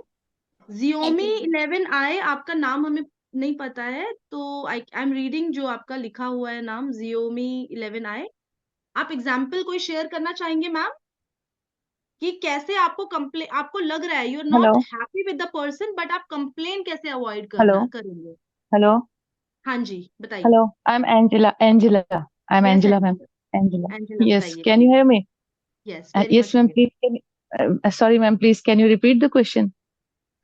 Xiaomi 11i, आपका नाम हमें नहीं पता है, तो I'm reading जो आपका लिखा हुआ है नाम, Xiaomi 11i. आप एग्जाम्पल कोई शेयर करना चाहेंगे मैम? कि कैसे आपको लग रहा है, you're not hello happy with the person, but आप कंप्लेन कैसे अवॉइड हेलो करेंगे? हेलो हाँ जी, बताइए. Hello. I am Angela. I am Yes, Angela ma'am. Angela. Angela. Angela, Yes, बताइए can you please. hear me? Yes, very Yes much ma'am, clear. please sorry ma'am, please can you repeat the question?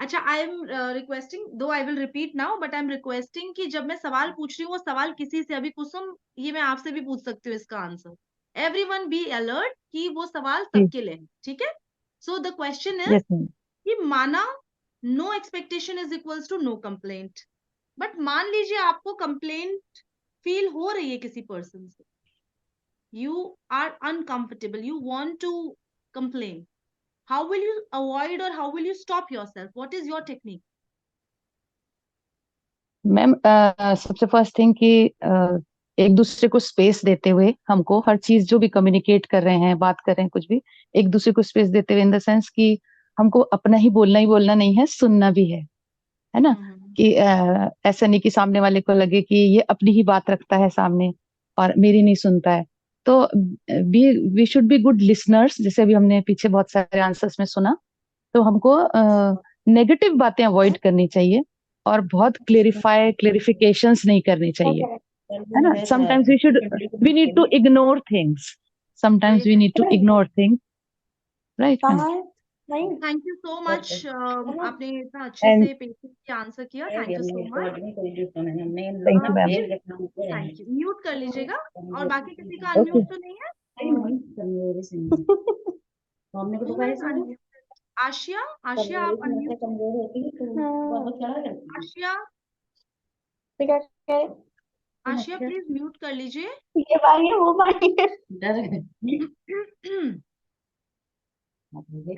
अच्छा, I am requesting, दो I will repeat now, but I am requesting कि जब मैं सवाल पूछ रही हूँ वो सवाल किसी से, अभी कुसुम ये मैं आपसे भी पूछ सकती हूँ इसका आंसर. एवरीवन बी अलर्ट कि वो सवाल जी. सबके लिए है. ठीक है? So the question is Yes ma'am. कि माना no expectation is equals to no complaint, but मान लीजिए आपको कंप्लेंट फील हो रही है किसी पर्सन से, you are uncomfortable, you want to complain. How will you avoid or how will you stop yourself? What is your technique? Ma'am सबसे first thing कि एक दूसरे को स्पेस देते हुए, हमको हर चीज जो भी कम्युनिकेट कर रहे हैं, बात कर रहे हैं, कुछ भी एक दूसरे को स्पेस देते हुए, इन द सेंस कि हमको अपना ही बोलना नहीं है, सुनना भी है ना. कि ऐसा नहीं कि सामने वाले को लगे कि ये अपनी ही बात रखता है सामने और मेरी नहीं सुनता है. तो we should be good listeners, जैसे अभी हमने पीछे बहुत सारे आंसर्स में सुना. तो हमको नेगेटिव बातें अवॉइड करनी चाहिए और बहुत क्लेरिफिकेशंस नहीं करनी चाहिए, है ना. Sometimes we need to ignore things. Sometimes we need to ignore things. Right ma'am. Thank you so much. आपने इतना अच्छे से पेशेंटली आंसर किया. Thank you so much. Thank you ma'am. Thank you. Mute कर लीजिएगा. और बाकी किसी का अनम्यूट तो नहीं है? आशिया, आशिया आप अनम्यूट, कमजोर होती है तो आशिया, तो क्या करें? आशिया प्लीज म्यूट कर लीजिए। ये पानी है वो पानी है।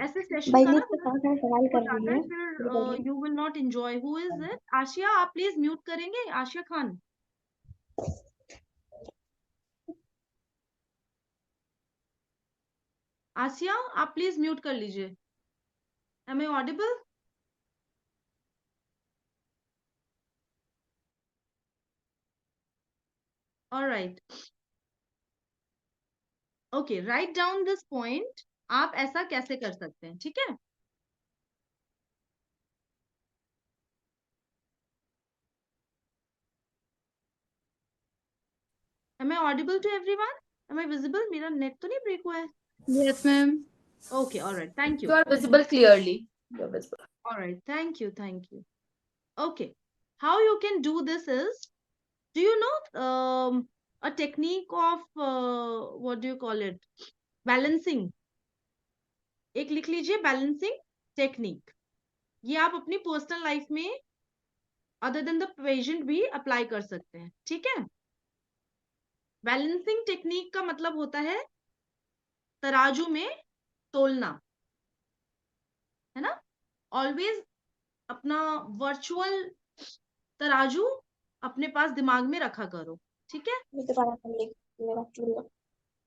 ऐसे सेशन भाई का ने ना तो थोड़ा कहाँ सवाल हो कर रही जाता है, है फिर you will not enjoy. Who is it? Asia, आप प्लीज म्यूट करेंगे? आशिया खान, आसिया आप प्लीज म्यूट कर लीजिए। Am I audible? Alright, okay, right down this point. आप ऐसा कैसे कर सकते हैं, ठीक है? Am I audible to everyone? Am I visible? मेरा नेट तो नहीं ब्रेक हुआ है? Yes, ma'am. Okay, alright, thank You you. are visible clearly. You're visible. Alright, thank you, thank you. Okay, how you can do this is, do you know a technique of what do you call it? Balancing. एक लिख लीजिए, balancing technique. ये आप अपनी personal life में other than the patient भी apply कर सकते हैं, ठीक है? बैलेंसिंग टेक्निक का मतलब होता है तराजू में तोलना, है ना? ऑलवेज अपना वर्चुअल तराजू अपने पास दिमाग में रखा करो, ठीक है? मैं दोबारा कर ले मेरा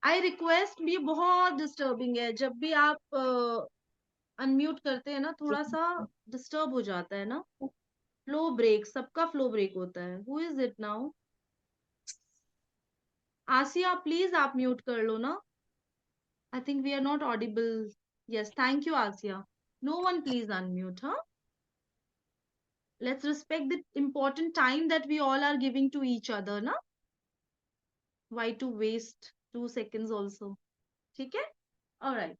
आई रिक्वेस्ट, ये बहुत डिस्टर्बिंग है, जब भी आप अनम्यूट करते हैं ना थोड़ा सा डिस्टर्ब हो जाता है ना, फ्लो ब्रेक, सबका फ्लो ब्रेक होता है। Who is it now? Asiya please आप म्यूट कर लो ना। I think we are not audible. Yes, thank you Asiya. No one please unmute, हाँ? Let's respect the important time that we all are giving to each other, na? Why to waste 2 seconds also? ठीक है? Alright.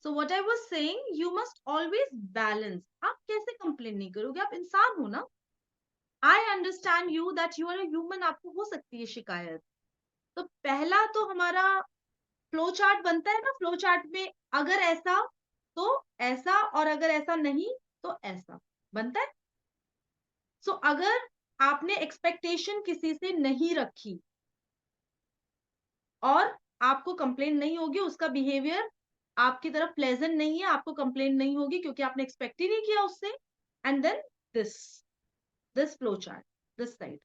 So what I was saying, you must always balance. आप कैसे complain नहीं करोगे? आप इंसान हो ना? I understand you that you are a human. आपको हो सकती है शिकायत। तो पहला तो हमारा फ्लो चार्ट बनता है ना, फ्लो चार्ट में अगर ऐसा तो ऐसा, और अगर ऐसा नहीं तो ऐसा बनता है। सो अगर आपने एक्सपेक्टेशन किसी से नहीं रखी और आपको कंप्लेन नहीं होगी, उसका बिहेवियर आपकी तरफ प्लेजेंट नहीं है, आपको कंप्लेन नहीं होगी क्योंकि आपने एक्सपेक्ट ही नहीं किया उससे। And then this flow chart, this side.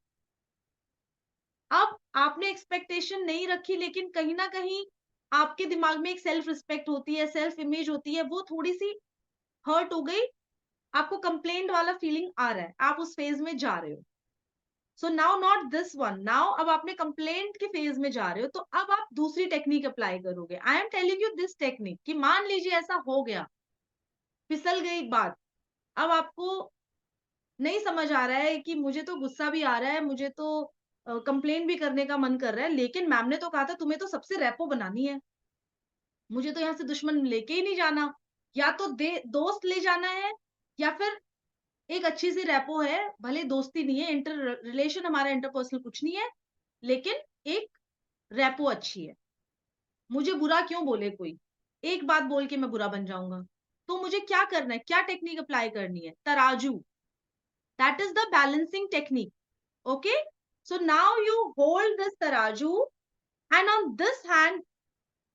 अब आपने एक्सपेक्टेशन नहीं रखी, लेकिन कहीं ना कहीं आपके दिमाग में एक सेल्फ रिस्पेक्ट होती है, सेल्फ इमेज होती है, वो थोड़ी सी हर्ट हो गई, आपको कंप्लेंट वाला फीलिंग आ रहा है, आप उस फेज में जा रहे हो। So now not this one, now अब आपने कंप्लेंट के फेज में जा रहे हो, तो अब आप दूसरी टेक्निक अप्लाई करोगे। I am telling you this technique कि मान लीजिए ऐसा हो गया, फिसल गई बात, अब आपको नहीं समझ आ रहा है कि मुझे तो गुस्सा भी आ रहा है, मुझे तो कंप्लेन भी करने का मन कर रहा है, लेकिन मैम ने तो कहा था तुम्हें तो सबसे रेपो बनानी है, मुझे तो यहाँ से दुश्मन लेके ही नहीं जाना, या तो दोस्त ले जाना है, या फिर एक अच्छी सी रेपो है, भले दोस्ती नहीं है, इंटर रिलेशन हमारा इंटरपर्सनल कुछ नहीं है, लेकिन एक रेपो अच्छी है। मुझे बुरा क्यों बोले कोई, एक बात बोल के मैं बुरा बन जाऊंगा, तो मुझे क्या करना है, क्या टेक्निक अप्लाई करनी है? तराजू, that is the balancing technique. Okay, so now you hold this तराजू and on this hand,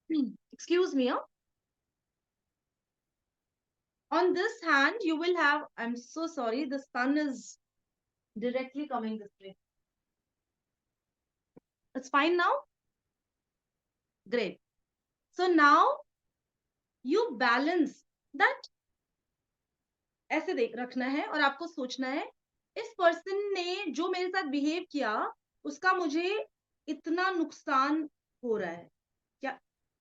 excuse me, on this hand you will have, I'm so sorry, the sun is directly coming this way. It's fine now? Great. So now you balance that, ऐसे देख रखना है और आपको सोचना है इस person ने जो मेरे साथ बिहेव किया उसका मुझे इतना नुकसान हो रहा है क्या,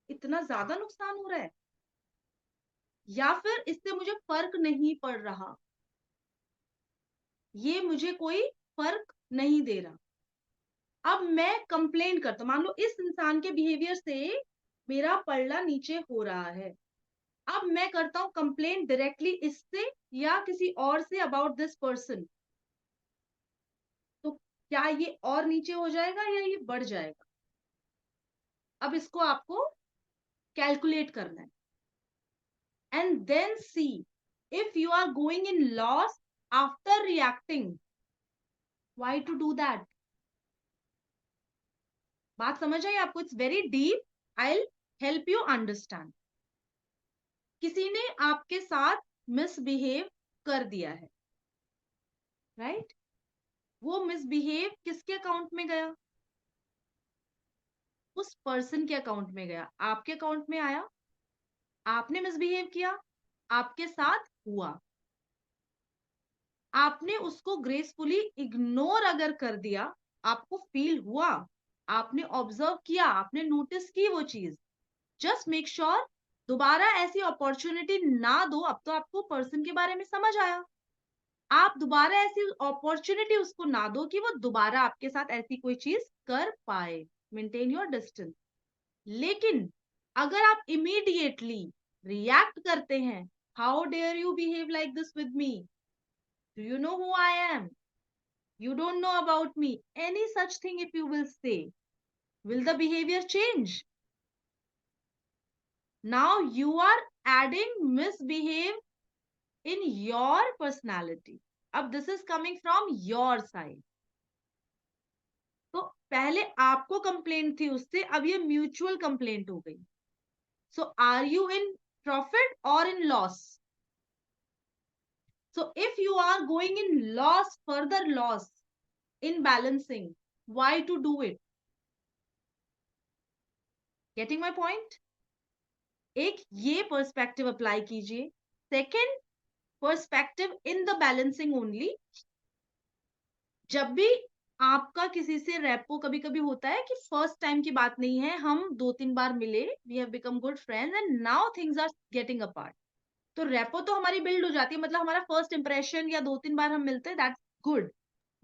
इतना ज्यादा नुकसान हो रहा है, या फिर इससे मुझे फर्क नहीं पड़ रहा, ये मुझे कोई फर्क नहीं दे रहा। अब मैं कंप्लेन करता हूं, मान लो इस इंसान के बिहेवियर से मेरा पल्ला नीचे हो रहा है, अब मैं करता हूं कंप्लेन डायरेक्टली इससे या किसी और से अबाउट दिस पर्सन, तो क्या ये और नीचे हो जाएगा या ये बढ़ जाएगा? अब इसको आपको कैलकुलेट करना है। and then see if you are going in loss after reacting. Why to do that? बात समझ आई आपको? It's very deep. I help you understand. किसी ने आपके साथ मिसबिहेव कर दिया है, राइट? वो मिसबिहेव किसके अकाउंट में गया? उस पर्सन के अकाउंट में गया. आपके अकाउंट में आया, आपने मिसबिहेव किया, आपके साथ हुआ. आपने उसको ग्रेसफुली इग्नोर अगर कर दिया, आपको फील हुआ, आपने ऑब्जर्व किया, आपने नोटिस की वो चीज, जस्ट मेक श्योर दोबारा ऐसी अपॉर्चुनिटी ना दो. अब तो आपको पर्सन के बारे में समझ आया, आप दोबारा ऐसी अपॉर्चुनिटी उसको ना दो कि वो दोबारा आपके साथ ऐसी कोई चीज कर पाए. Maintain your distance. लेकिन अगर आप इमीडिएटली रिएक्ट करते हैं, how dare you behave like this with me, do you know who I am, you don't know about me, any such thing if you will say, will the behavior change? Now you are adding misbehave in your personality. अब this is coming from your side. तो पहले आपको complaint थी उससे, अब ये mutual complaint हो गई. So are you in profit or in loss? So if you are going in loss, further loss in balancing, why to do it? Getting my point? एक ये पर्सपेक्टिव अप्लाई कीजिए. Second perspective in the balancing only. जब भी आपका किसी से repo, कभी कभी होता है कि फर्स्ट टाइम की बात नहीं है, हम 2-3 बार मिले, we have become good friends and now things are getting apart. तो रेपो तो हमारी बिल्ड हो जाती है, मतलब हमारा फर्स्ट इंप्रेशन या 2-3 बार हम मिलते हैं, that's good.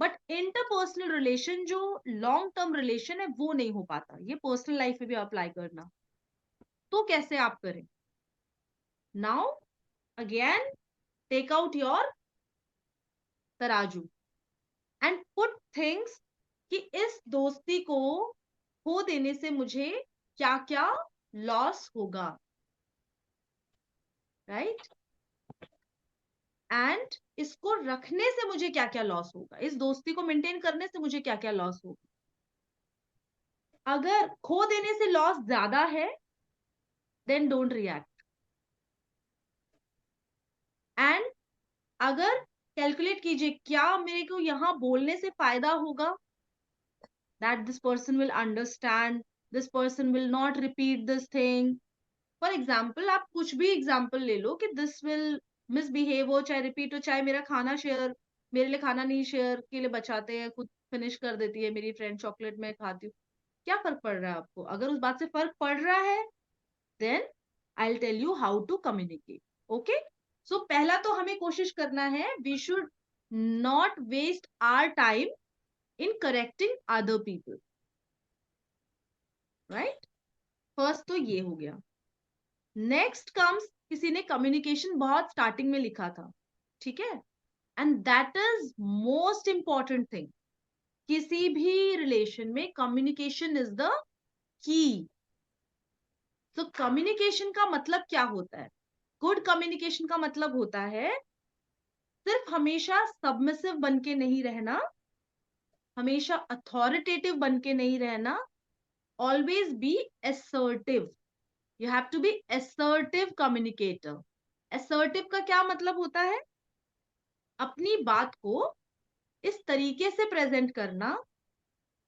But interpersonal relation, जो लॉन्ग टर्म रिलेशन है, वो नहीं हो पाता. ये पर्सनल लाइफ में भी अप्लाई करना. तो कैसे आप करें? Now again take out your तराजू and put things कि इस दोस्ती को खो देने से मुझे क्या क्या लॉस होगा, राइट? एंड इसको रखने से मुझे क्या क्या लॉस होगा, इस दोस्ती को मेंटेन करने से मुझे क्या क्या लॉस होगा. अगर खो देने से लॉस ज्यादा है, देन डोंट रिएक्ट. एंड अगर कैलकुलेट कीजिए क्या मेरे को यहां बोलने से फायदा होगा, that this person will understand, this person will not repeat this thing. For example, आप कुछ भी एग्जाम्पल ले लो कि दिस विल मिसबिहेव हो, चाहे रिपीट हो, चाहे मेरा खाना शेयर, मेरे लिए खाना नहीं शेयर के लिए बचाते हैं, खुद फिनिश कर देती है मेरी फ्रेंड, चॉकलेट मैं खाती हूँ. क्या फर्क पड़ रहा है आपको? अगर उस बात से फर्क पड़ रहा है, then I will tell you how to communicate. Okay? So पहला तो हमें कोशिश करना है, we should not waste our time in correcting other people, right? First तो ये हो गया. नेक्स्ट कम्स, किसी ने कम्युनिकेशन बहुत स्टार्टिंग में लिखा था, ठीक है, and that is most important thing. किसी भी रिलेशन में कम्युनिकेशन इज द की. तो कम्युनिकेशन का मतलब क्या होता है? गुड कम्युनिकेशन का मतलब होता है सिर्फ हमेशा सबमिसिव बन के नहीं रहना, हमेशा अथॉरिटेटिव बन के नहीं रहना, always be assertive. You have to be assertive communicator. Assertive का क्या मतलब होता है? अपनी बात को इस तरीके से प्रेजेंट करना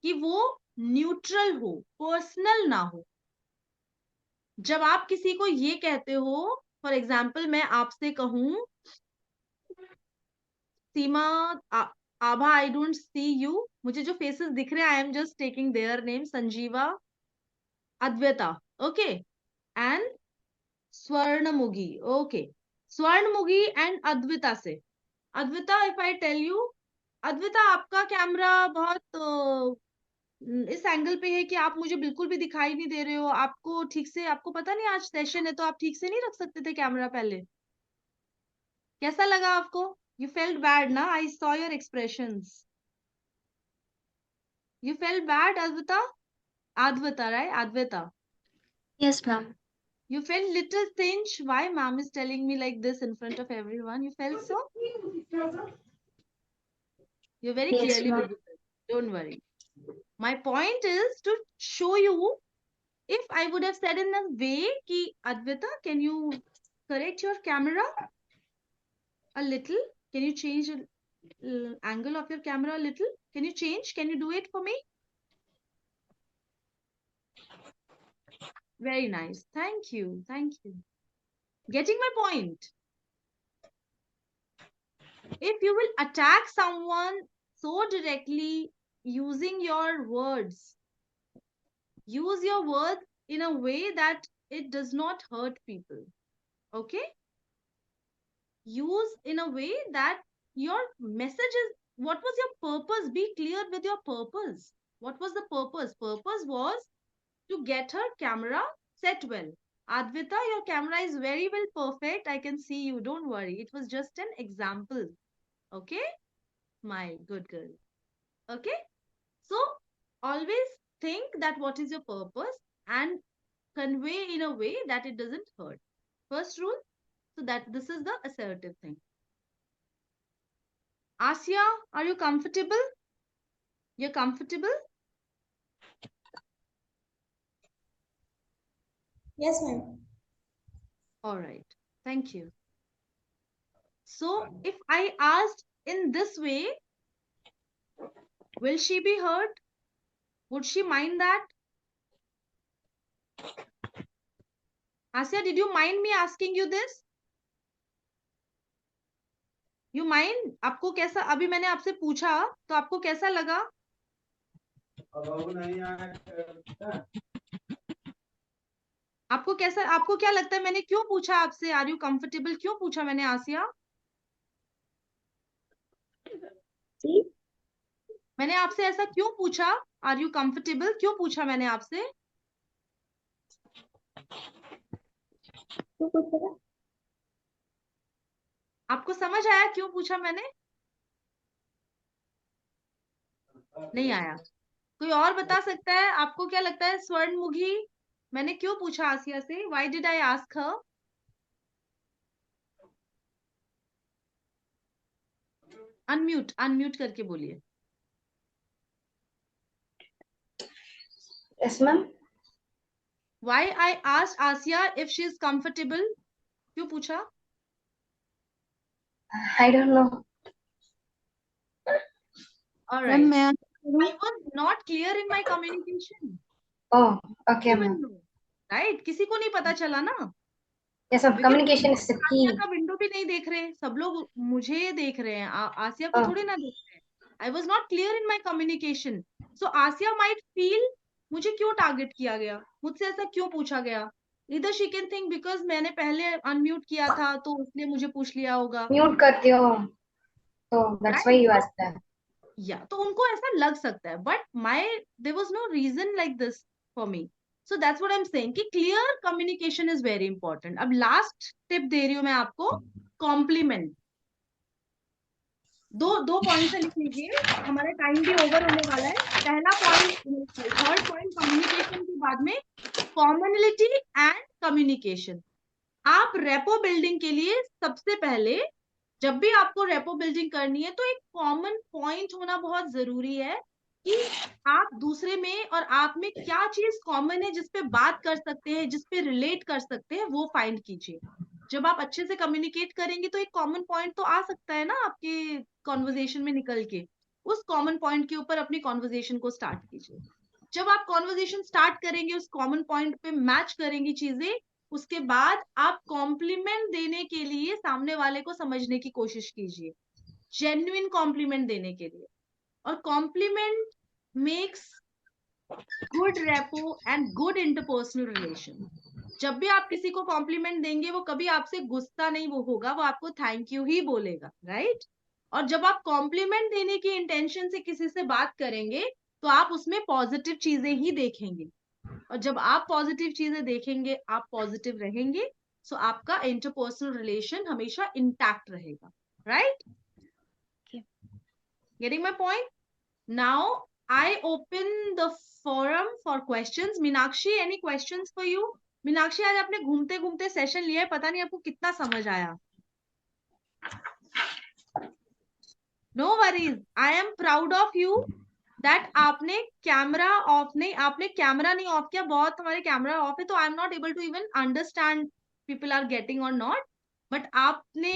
कि वो न्यूट्रल हो, पर्सनल ना हो. जब आप किसी को ये कहते हो, फॉर एग्जाम्पल मैं आपसे कहूं, सीमा, आभा, आई डोंट सी यू, मुझे जो फेसेस दिख रहे हैं, I am just taking their name, Sanjeeva, Advaita, okay, and Swarnamugi, okay, Swarnamugi and Advita से. Advita, if I tell you, Advita आपका कैमरा बहुत इस एंगल पे है कि आप मुझे बिल्कुल भी दिखाई नहीं दे रहे हो, आपको ठीक से, आपको पता नहीं आज सेशन है तो आप ठीक से नहीं रख सकते थे कैमरा पहले. कैसा लगा आपको? यू फेल्ट बैड ना? I saw your expressions. You felt bad Advaita? Advaita, right? Advaita. Yes ma'am. You felt little pinch. Why ma'am is telling me like this in front of everyone? You felt so? You're very Yes, clearly ma'am. visible. Don't worry. My point is to show you, if I would have said in a way ki Advita, can you correct your camera a little? Can you change the angle of your camera a little? Can you change? Can you do it for me? Very nice. Thank you. Thank you. Getting my point. If you will attack someone so directly using your words, use your words in a way that it does not hurt people. Okay? Use in a way that your message is, what was your purpose? Be clear with your purpose. What was the purpose? Purpose was to get her camera set well. Advita, your camera is very well perfect. I can see you. Don't worry. It was just an example. Okay? My good girl. Okay? So always think that what is your purpose and convey in a way that it doesn't hurt. First rule. So that this is the assertive thing. Asya, are you comfortable? You're comfortable? Yes, ma'am. All right. Thank you. So if I asked in this way, will she be hurt? Would she mind that? Asya, did you mind me asking you this? You mind? आपको कैसा, अभी मैंने आपसे पूछा तो आपको कैसा लगा? आपको कैसा, आपको क्या लगता है मैंने क्यों पूछा आपसे? Are you comfortable? क्यों पूछा मैंने आसिया? मैंने आपसे ऐसा क्यों पूछा? Are you comfortable? क्यों पूछा मैंने आपसे? आपको समझ आया क्यों पूछा मैंने? नहीं आया? कोई और बता सकता है? आपको क्या लगता है स्वर्णमुखी, मैंने क्यों पूछा आसिया से? Why did I ask her? Unmute करके बोलिए। Yes, ma'am. Why I asked Asia if she is comfortable? क्यों पूछा? I don't know. All right. Ma'am, I was not clear in my communication. Oh, okay, You will ma'am. know, right? किसी को नहीं पता चला ना? Yes, ma'am. Because Communication is the key. आसिया का window भी नहीं देख रहे, सब लोग मुझे देख रहे हैं, आसिया को थोड़ी ना देख रहे हैं। I was not clear in my communication. So Asia might feel मुझे क्यों टारगेट किया गया, मुझसे ऐसा क्यों पूछा गया? Either she can think because मैंने पहले अनम्यूट किया था तो उसने मुझे पूछ लिया होगा। Mute करते हो, so that's why you asked that. Yeah, तो उनको ऐसा लग सकता है, but there was no reason like this for me. So that's what I'm saying कि clear communication is very important. अब last tip दे रही हूँ मैं आपको, compliment. दो पॉइंट से लिख लीजिए, हमारा टाइम भी ओवर होने वाला है। पहला पॉइंट, थर्ड पॉइंट कम्युनिकेशन के बाद में कॉमनलिटी एंड कम्युनिकेशन। आप रेपो बिल्डिंग के लिए सबसे पहले, जब भी आपको रेपो बिल्डिंग करनी है तो एक कॉमन पॉइंट होना बहुत जरूरी है कि आप दूसरे में और आप में क्या चीज कॉमन है जिसपे बात कर सकते हैं, जिसपे रिलेट कर सकते हैं, वो फाइंड कीजिए। जब आप अच्छे से कम्युनिकेट करेंगे तो एक कॉमन पॉइंट तो आ सकता है ना आपके कॉन्वर्जेशन में निकल के। उस कॉमन पॉइंट के ऊपर अपनी कॉन्वर्जेशन को स्टार्ट कीजिए। जब आप कॉन्वर्जेशन स्टार्ट करेंगे, उस कॉमन पॉइंट पे मैच करेंगी चीजें, उसके बाद आप कॉम्प्लीमेंट देने के लिए सामने वाले को समझने की कोशिश कीजिए, जेन्युइन कॉम्प्लीमेंट देने के लिए। और compliment makes good rapport and good interpersonal relation. जब भी आप किसी को कॉम्प्लीमेंट देंगे, वो कभी आपसे गुस्सा नहीं वो होगा, वो आपको थैंक यू ही बोलेगा, राइट? और जब आप कॉम्प्लीमेंट देने की इंटेंशन से किसी से बात करेंगे तो आप उसमें पॉजिटिव चीजें ही देखेंगे, और जब आप पॉजिटिव चीजें देखेंगे, आप पॉजिटिव रहेंगे, सो आपका इंटरपर्सनल रिलेशन हमेशा इंटैक्ट रहेगा, right? Getting my point? Now I open the forum for questions. Meenakshi, any questions for you? Meenakshi आज आपने घूमते घूमते सेशन लिया है, पता नहीं आपको कितना समझ आया. No worries, I am proud of you that आपने कैमरा ऑफ नहीं, आपने कैमरा नहीं ऑफ किया. बहुत हमारे कैमरा ऑफ है तो I am not able to even understand people are getting और नॉट. बट आपने,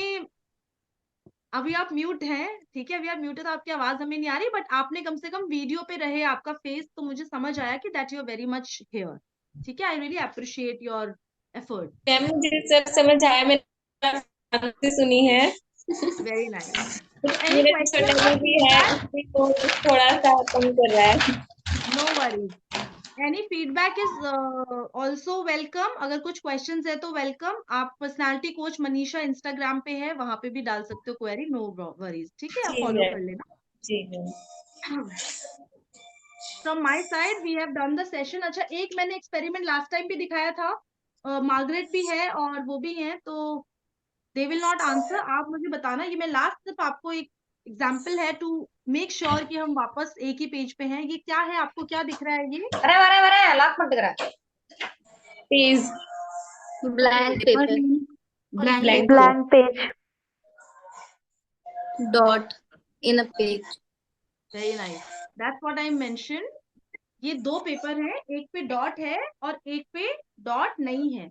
अभी आप म्यूट हैं, ठीक है, अभी आप म्यूट है तो आपकी आवाज हमें नहीं आ रही, बट आपने कम से कम वीडियो पे रहे आपका फेस, तो मुझे समझ आया कि that you are very much here. ठीक है, I really appreciate your effort. Ma'am मुझे सब समझ आया, मैंने ध्यान से सुनी है. Very nice. एनी मेरा क्वेश्चन छोटा भी है, वो थोड़ा सा कम कर रहा है. No worries. Any feedback is also welcome. अगर कुछ क्वेश्चंस है तो वेलकम. आप पर्सनालिटी कोच मनीषा इंस्टाग्राम पे है, वहां पे भी डाल सकते हो क्वेरी. No worries. ठीक है, आप जी फॉलो मैम. कर लेना. जी ma'am. From my side we have done the session. अच्छा, एक मैंने एक्सपेरिमेंट लास्ट टाइम भी दिखाया था. मार्गरेट भी है और वो भी है, तो दे विल नॉट आंसर. आप मुझे बताना. ये मैं लास्ट सिर्फ आपको एक एग्जाम्पल है टू मेक श्योर कि हम वापस एक ही पेज पे हैं. ये क्या है, आपको क्या दिख रहा है? ये वरे लॉक पట్టుకురా. Please. Blank paper. Blank page. Dot in a page. Very nice. That's what I mention. ये दो पेपर है, एक पे डॉट है और एक पे डॉट नहीं है.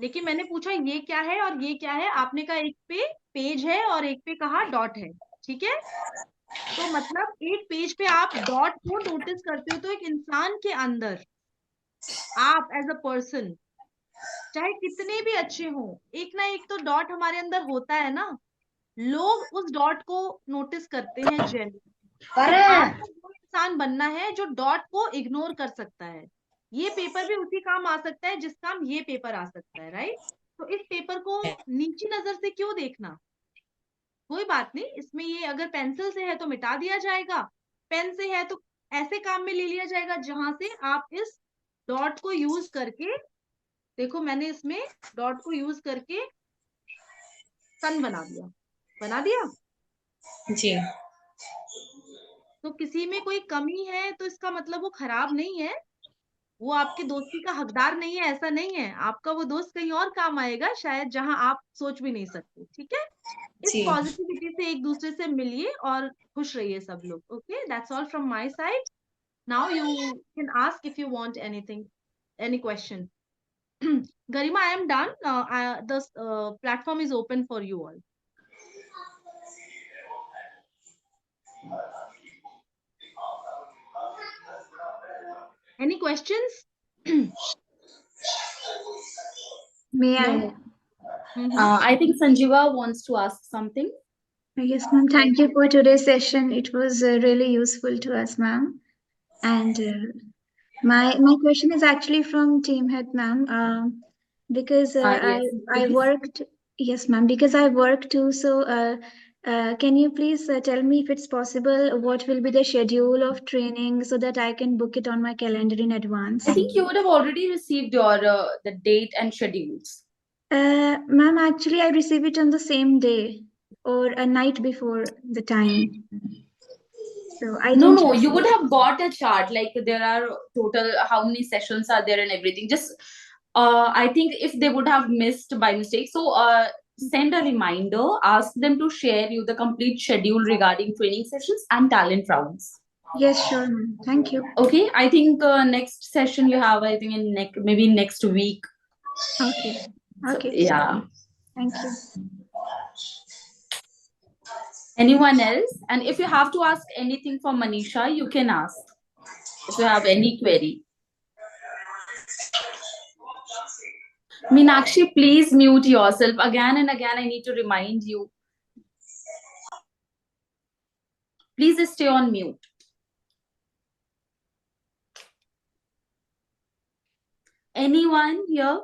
लेकिन मैंने पूछा ये क्या है और ये क्या है, आपने कहा एक पे पेज है और एक पे कहा डॉट है. ठीक है, तो मतलब एक पेज पे आप डॉट को नोटिस करते हो तो एक इंसान के अंदर आप एज अ पर्सन चाहे कितने भी अच्छे हो, एक ना एक तो डॉट हमारे अंदर होता है ना. लोग उस डॉट को नोटिस करते हैं जेन्युइन. तो आपको वो इंसान बनना है जो डॉट को इग्नोर कर सकता है. ये पेपर भी उसी काम आ सकता है जिस काम ये पेपर आ सकता है, राइट? तो इस पेपर को नीची नजर से क्यों देखना? कोई बात नहीं, इसमें ये अगर पेंसिल से है तो मिटा दिया जाएगा, पेन से है तो ऐसे काम में ले लिया जाएगा जहां से आप इस डॉट को यूज करके, देखो मैंने इसमें डॉट को यूज करके सन बना दिया. जी. तो किसी में कोई कमी है तो इसका मतलब वो खराब नहीं है, वो आपके दोस्ती का हकदार नहीं है, ऐसा नहीं है. आपका वो दोस्त कहीं और काम आएगा शायद, जहां आप सोच भी नहीं सकते. ठीक है, इस जी. पॉजिटिविटी से एक दूसरे से मिलिए और खुश रहिए सब लोग. Okay, that's all from my side. Now you can ask if you want anything, any question. Garima, I am done. The platform is open for you all. Any questions? May I? No. I think Sanjeeva wants to ask something. Yes, ma'am. Thank you for today's session. It was really useful to us, ma'am. And my question is actually from Team Head, ma'am. Because Yes, I please. worked. Yes, ma'am. Because I work too. So can you please tell me if it's possible what will be the schedule of training so that I can book it on my calendar in advance? I think you would have already received your the date and schedules. Ma'am, actually, I receive it on the same day or a night before the time. So I No, didn't no, you receive would it. have got a chart, like there are total how many sessions are there and everything. Just I think if they would have missed by mistake, so send a reminder, ask them to share you the complete schedule regarding training sessions and talent rounds. Yes, sure, ma'am. Thank you. Okay, I think next session you have, I think in maybe next week. Okay. So, Okay. yeah. Thank you. Anyone else? And if you have to ask anything for Manisha, you can ask. If you have any query. Meenakshi, please mute yourself. Again and again, I need to remind you. Please stay on mute. Anyone here?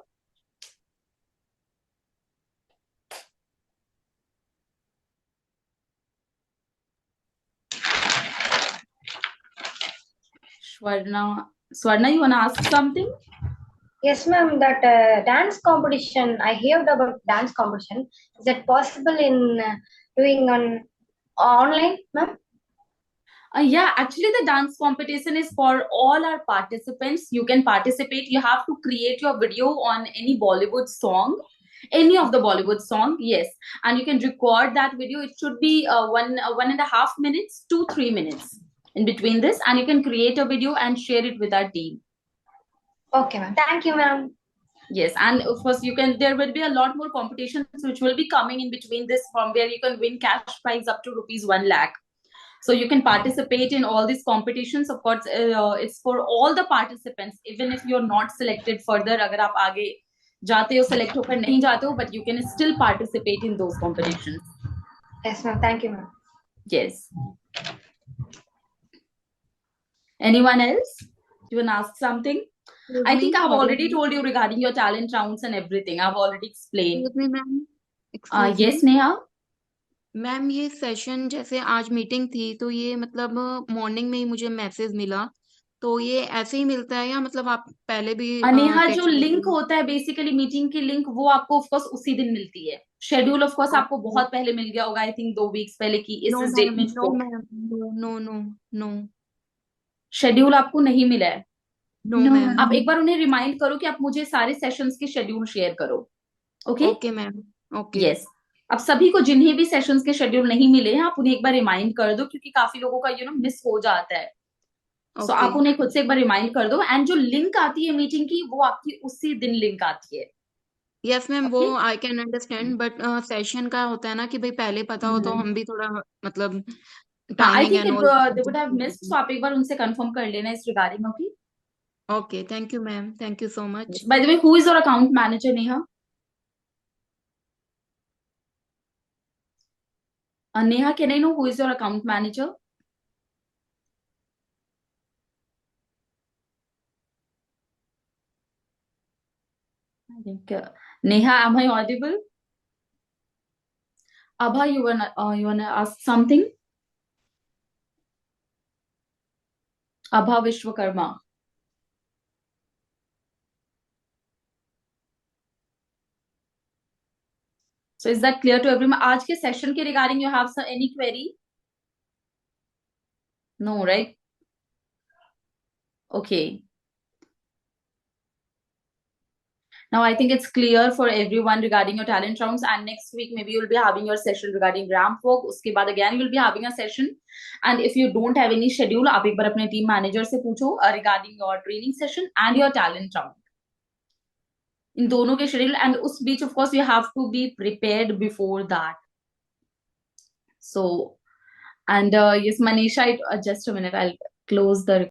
Swarna, you want to ask something? Yes, ma'am. That dance competition, I heard about dance competition. Is it possible in doing on online, ma'am? Yeah, actually the dance competition is for all our participants. You can participate. You have to create your video on any Bollywood song, any of the Bollywood song, yes. And you can record that video. It should be 1.5 minutes to 3 minutes in between this. And you can create a video and share it with our team. Okay, ma'am. Thank you, ma'am. Yes, and of course there will be a lot more competitions which will be coming in between this, from where you can win cash prize up to rupees 1 lakh. So you can participate in all these competitions. Of course, it's for all the participants, even if you're not selected further. अगर आप आगे जाते हो, select होकर नहीं जाते हो, but you can still participate in those competitions. Yes, ma'am. Thank you, ma'am. Yes. Anyone else? You want to ask something? I think I've already told you regarding your talent rounds and everything. I've already explained. Excuse me, ma'am. Excuse Yes, me. Neha. Ma'am ये session जैसे आज meeting थी तो ये मतलब morning में ही मुझे message मिला, तो ये ऐसे ही मिलता है या मतलब आप पहले भी नेहा, जो टेक्स्ट लिंक होता है बेसिकली मीटिंग की लिंक, वो आपको ऑफ कोर्स उसी दिन मिलती है. शेड्यूल ऑफ कोर्स आपको बहुत पहले मिल गया होगा, आई थिंक 2 वीक्स पहले की इस डेट में. No ma'am, no no no schedule आपको नहीं मिला है? No ma'am. आप एक बार उन्हें रिमाइंड करो कि आप मुझे सारे सेशंस के शेड्यूल शेयर करो. Okay okay ma'am. Okay. Yes. अब सभी को जिन्हें भी सेशंस के शेड्यूल नहीं मिले हैं, आप उन्हें एक बार रिमाइंड कर दो, क्योंकि काफी लोगों का मिस हो जाता है. सो आप उन्हें खुद से एक बार रिमाइंड कर दो. एंड जो लिंक आती है मीटिंग की, वो आपकी उसी दिन लिंक आती है. यस मैम, वो I can understand, but session का होता है ना कि भाई पहले पता हो तो हम भी थोड़ा मतलब I timing think and all. They would have missed. So आप एक बार उनसे कंफर्म कर लेना इस regarding. Okay. Okay, thank you ma'am. Thank you so much. By the way, who is your account manager, Neha? Neha, can I know who is your account manager? I think Neha, am I audible? Abha, you wanna ask something? Abha Vishwakarma. So is that clear to everyone? आज के session के regarding you have any query? No, right? Okay. Now I think it's clear for everyone regarding your talent rounds, and next week maybe you'll be having your session regarding ramp walk. उसके बाद again you'll be having a session, and if you don't have any schedule, आप एक बार अपने team manager से पूछो regarding your training session and your talent round. इन दोनों के schedule, and उस बीच of course you have to be prepared before that. So, and yes, Manisha, just a minute, I'll close the